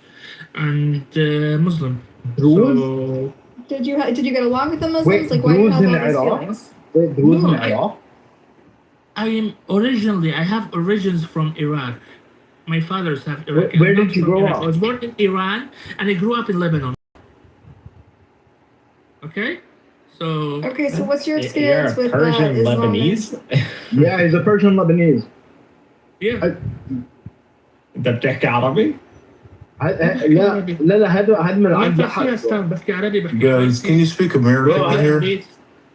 and Muslim. So, did you get along with the Muslims? Wait, like, why do you have Druze all in these Iraq? feelings? Wait, Druze in Iraq? I have origins from Iraq. My fathers have Iraq. Where did you grow up? I was born in Iran, and I grew up in Lebanon. Okay, so. Okay, so what's your experience with Persian Islam? Lebanese? Yeah, he's a Persian Lebanese. Yeah. ده بتحكي عربي؟ لا هذا من عند بحكي عربي Guys, can you speak American here?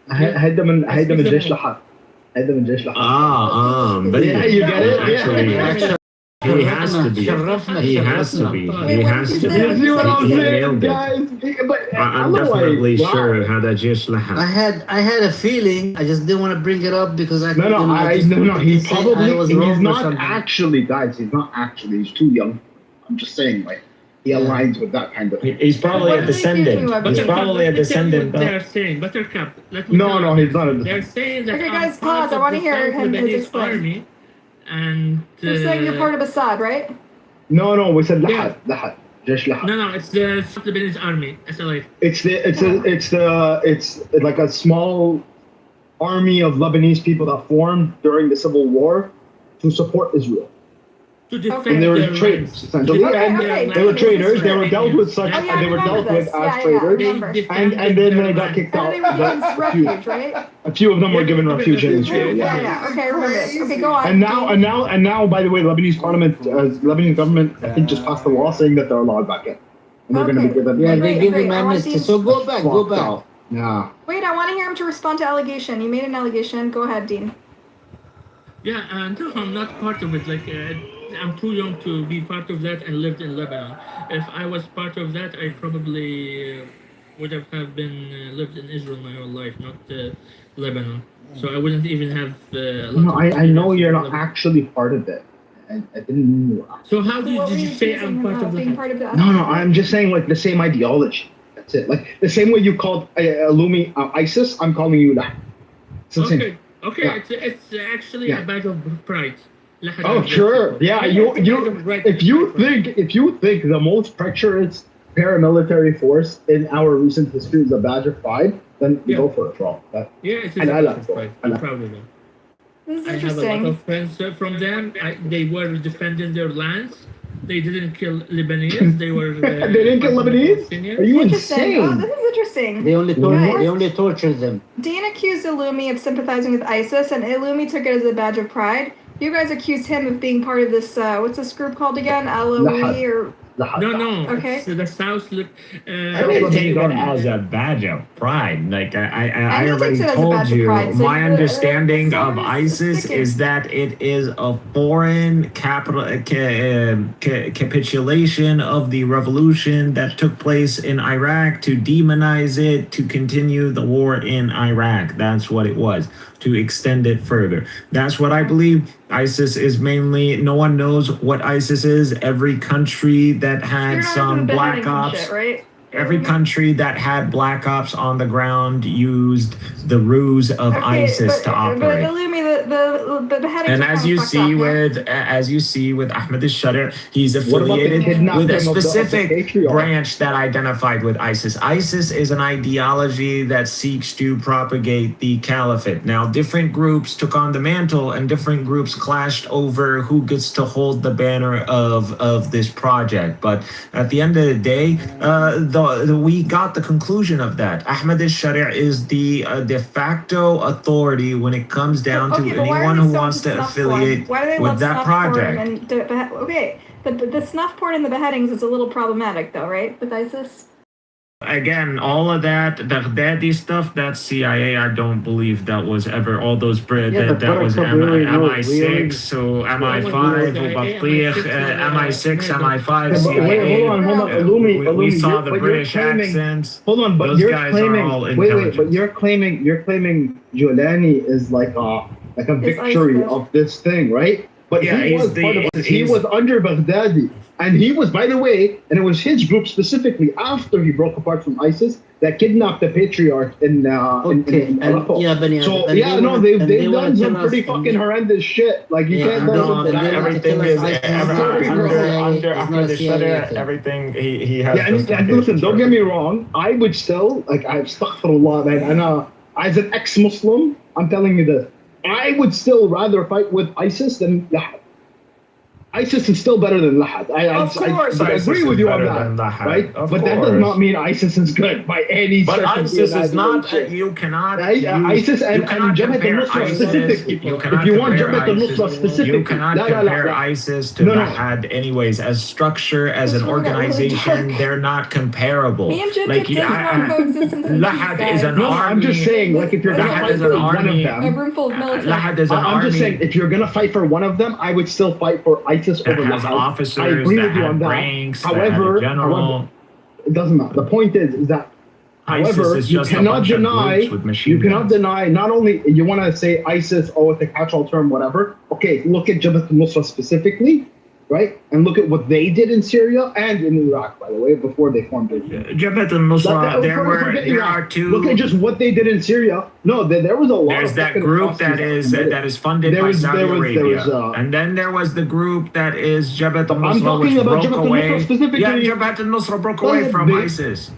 هذا من جيش لحق. هذا من جيش لحق. But yeah, you get it? Actually, he has to be. He has to be. He has to be. You see what I'm He saying, nailed it. guys? But I'm definitely sure how that just I had a feeling. I just didn't want to bring it up because I. No. He's not actually, guys. He's not actually. He's too young. I'm just saying, like, he aligns with that kind of. He's probably a descendant. He's probably a descendant. They're saying, Buttercup. No, he's not a descendant. They're saying that. Okay, guys, pause. I want to hear him explain. Army, and you're saying you're part of Assad, right? No. We said Lahad. Jesh Lahad. No. It's the Lebanese army. SLA. It's like a small army of Lebanese people that formed during the Civil War to support Israel. To defend and they were their traitors, rights. essentially. They were traitors. They were dealt with such. They were dealt with as traitors, and then they got kicked out. They were given refuge, right? A few of them were given refuge in Israel. Yeah. Okay, I remember this. Okay, go on. And now, by the way, Lebanese parliament, Lebanese government, I think just passed a law saying that they're allowed back in, and they're going to be given. Yeah, they give them amnesty. So go back. Yeah. Wait, I want to hear him to respond to allegation. You made an allegation. Go ahead, Dean. Yeah, no, I'm not part of it. Like, I'm too young to be part of that and lived in Lebanon. If I was part of that, I probably would have been lived in Israel my whole life, not Lebanon. So I wouldn't even have. I know you're not actually part of it. I didn't know. So how did you say I'm part of that? No, I'm just saying like the same ideology. That's it. Like the same way you called Illumi ISIS, I'm calling you that. It's the same. Okay, yeah. It's actually a badge of pride. Oh sure, yeah. If you think the most treacherous paramilitary force in our recent history is a badge of pride, then go for it, bro. It's a badge of pride. I'm proud of them. This is I interesting. have a lot of friends from them. They were defending their lands. They didn't kill Lebanese. They were. They didn't kill Lebanese? Are you insane? Oh, this is interesting. They only tortured them. Dean accused Illumi of sympathizing with ISIS, and Illumi took it as a badge of pride. You guys accused him of being part of this. What's this group called again? LOE or? No. Okay. It's the South. I didn't take it as a badge of pride. Like I already told you, my understanding of ISIS is that it is a foreign capitulation of the revolution that took place in Iraq to demonize it, to continue the war in Iraq. That's what it was. To extend it further. That's what I believe. ISIS is mainly, no one knows what ISIS is. Every country that had some black ops, shit, right? every country that had black ops on the ground used the ruse of ISIS to operate. But Illumi, the beheadings. And as you see with Ahmed al-Shari, he's affiliated with a specific branch that identified with ISIS. ISIS is an ideology that seeks to propagate the caliphate. Now, different groups took on the mantle, and different groups clashed over who gets to hold the banner of this project. But at the end of the day, we got the conclusion of that. Ahmed al-Shari is the de facto authority when it comes down to anyone who wants to affiliate with that project. The snuff porn and the beheadings is a little problematic, though, right, with ISIS? Again, all of that, the Baghdadi stuff, that's CIA. I don't believe that was ever all those that was MI6, so MI5, MI6, MI5, CIA. Hold on, We saw the British accents. Hold on, but those you're guys claiming. Are all wait, but you're claiming Giuliani is like a victory of this thing, right? But yeah, he was part of it. He was under Baghdadi. And he was, by the way, and it was his group specifically after he broke apart from ISIS that kidnapped the patriarch in Aleppo. They've done some pretty fucking horrendous shit. Like you can't know everything is under the shutter. Everything he has. Yeah, and listen, don't get me wrong. I would still I've astaghfirullah, man. And as an ex-Muslim, I'm telling you this. I would still rather fight with ISIS than Lahad. ISIS is still better than Lahad. I agree with you on that, right? But that does not mean ISIS is good by any stretch. But ISIS is not. You cannot. ISIS and Jabhat al-Nusra specifically. If you want Jabhat al-Nusra specifically, you cannot compare ISIS to Lahad. Anyways, as structure, as an organization, they're not comparable. Like Lahad is an army. I'm just saying, like if you're gonna fight for one of them, Lahad is an army. I'm just saying, if you're gonna fight for one of them, I would still fight for ISIS over has officers, I agree with you on that. Ranks, however, it doesn't matter. The point is that, however, you cannot deny not only you want to say ISIS, it's a catch-all term, whatever. Okay, look at Jabhat al-Nusra specifically, right? And look at what they did in Syria and in Iraq, by the way, before they formed it. Jabhat al-Nusra, there are two. Look at just what they did in Syria. No, there was a lot. There's that group that is funded by Saudi Arabia, and then there was the group that is Jabhat al-Nusra, which broke away. Yeah, Jabhat al-Nusra broke away from ISIS.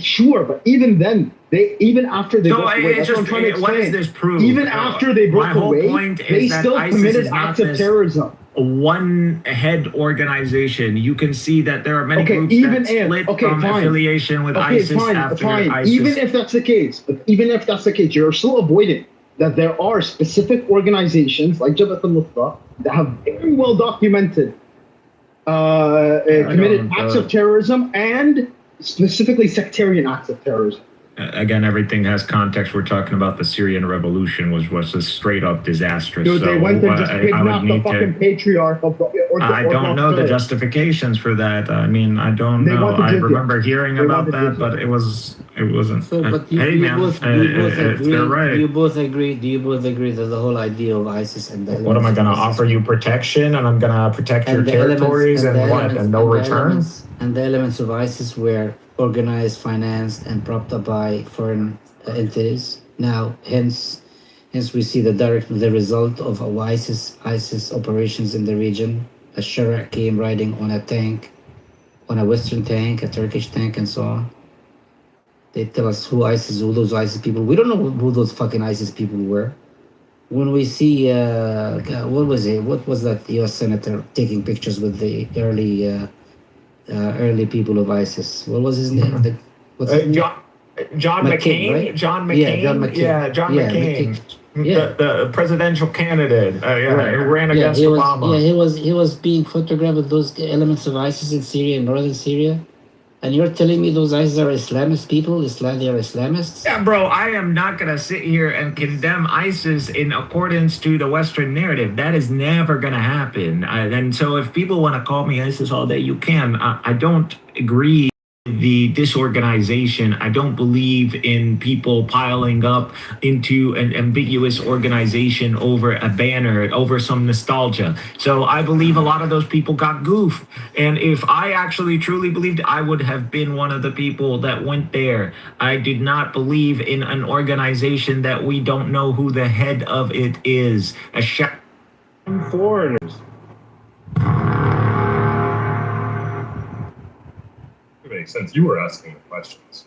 Sure, but even then, even after they broke away, that's what I'm trying to explain. What is this proof? Even after they broke away, they still committed acts of terrorism. One head organization. You can see that there are many groups that split from affiliation with ISIS after ISIS. Even if that's the case, you're still avoiding that there are specific organizations like Jabhat al-Nusra that have very well documented committed acts of terrorism and specifically sectarian acts of terrorism. Again, everything has context. We're talking about the Syrian revolution was a straight up disastrous. Dude, they went and just kidnapped the fucking patriarch of the I don't know the justifications for that. I mean, I don't know. I remember hearing about that, but it wasn't. So, but you both agree. Do you both agree that the whole idea of ISIS and the what am I going to offer you protection, and I'm going to protect your territories and no returns? And the elements of ISIS were organized, financed, and propped up by foreign entities. Now, hence we see the result of ISIS operations in the region. A Shara came riding on a tank, on a Western tank, a Turkish tank, and so on. They tell us who those ISIS people. We don't know who those fucking ISIS people were. When we see, what was it? What was that U.S. senator taking pictures with the early people of ISIS? What was his name? John McCain, right? John McCain. Yeah, John McCain. Yeah, John McCain. The presidential candidate. Who ran against Obama. He was being photographed with those elements of ISIS in Syria, in northern Syria. And you're telling me those ISIS are Islamist people? They are Islamists? Yeah, bro, I am not going to sit here and condemn ISIS in accordance to the Western narrative. That is never going to happen. And so if people want to call me ISIS all day, you can. I don't agree with the disorganization. I don't believe in people piling up into an ambiguous organization over a banner, over some nostalgia. So I believe a lot of those people got goofed. And if I actually truly believed, I would have been one of the people that went there. I did not believe in an organization that we don't know who the head of it is. Foreigners. Makes sense. You were asking the questions.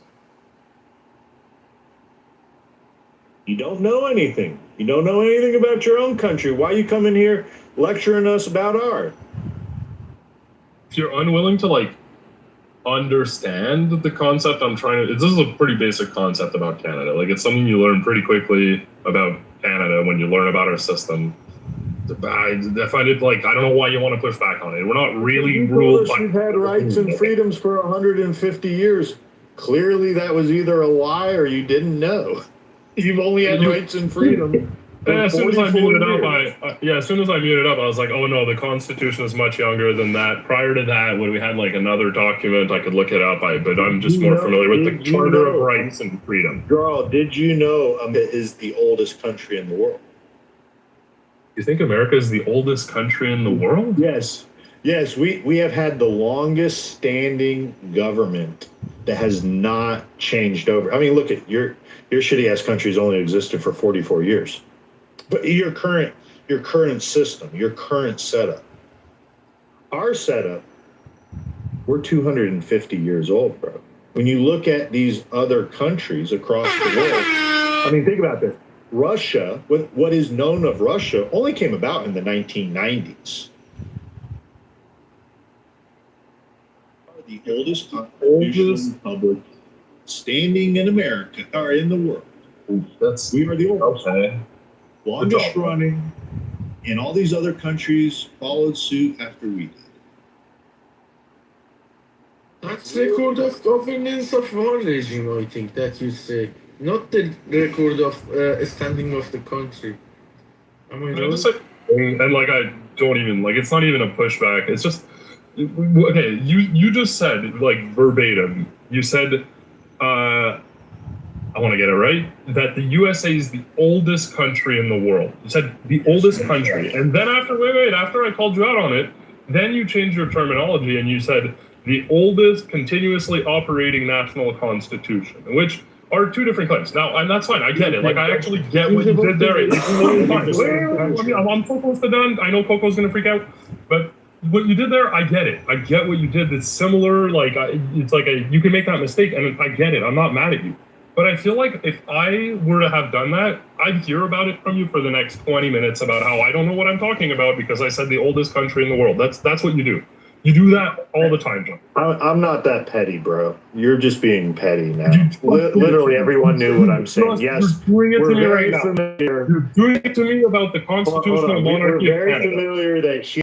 You don't know anything. You don't know anything about your own country. Why you come in here lecturing us about ours? If you're unwilling to understand the concept I'm trying to, this is a pretty basic concept about Canada. It's something you learn pretty quickly about Canada when you learn about our system. I find it like, I don't know why you want to push back on it. We're not really ruled by. You've had rights and freedoms for 150 years. Clearly, that was either a lie or you didn't know. You've only had rights and freedom. As soon as I muted up, I was like, oh no, the Constitution is much younger than that. Prior to that, when we had like another document, I could look it up. But I'm just more familiar with the Charter of Rights and Freedom. Girl, did you know it is the oldest country in the world? You think America is the oldest country in the world? Yes. Yes, we have had the longest standing government that has not changed over. I mean, look at your shitty ass country's only existed for 44 years. But your current system, your current setup. Our setup, we're 250 years old, bro. When you look at these other countries across the world, I mean, think about this. Russia, what is known of Russia, only came about in the 1990s. The oldest constitutional republic standing in America or in the world. We are the oldest. Okay. Longest running, and all these other countries followed suit after we did. That's record of governance of one regime, I think, that you say. Not the record of standing of the country. Am I right? And like, I don't even, like, it's not even a pushback. It's just, okay, you just said, like, verbatim, you said, I want to get it right, that the USA is the oldest country in the world. You said the oldest country. And then after I called you out on it, then you changed your terminology and you said the oldest continuously operating national constitution, which are two different claims. Now, and that's fine. I get it. Like, I actually get what you did there. I'm so close to done. I know Coco's going to freak out, but what you did there, I get it. I get what you did. It's similar. Like, it's like you can make that mistake, and I get it. I'm not mad at you. But I feel like if I were to have done that, I'd hear about it from you for the next 20 minutes about how I don't know what I'm talking about because I said the oldest country in the world. That's what you do. You do that all the time, John. I'm not that petty, bro. You're just being petty now. Literally, everyone knew what I'm saying. Yes, you're doing it to me very right now. familiar. You're doing it to me about the constitutional monarchy. We're very familiar that she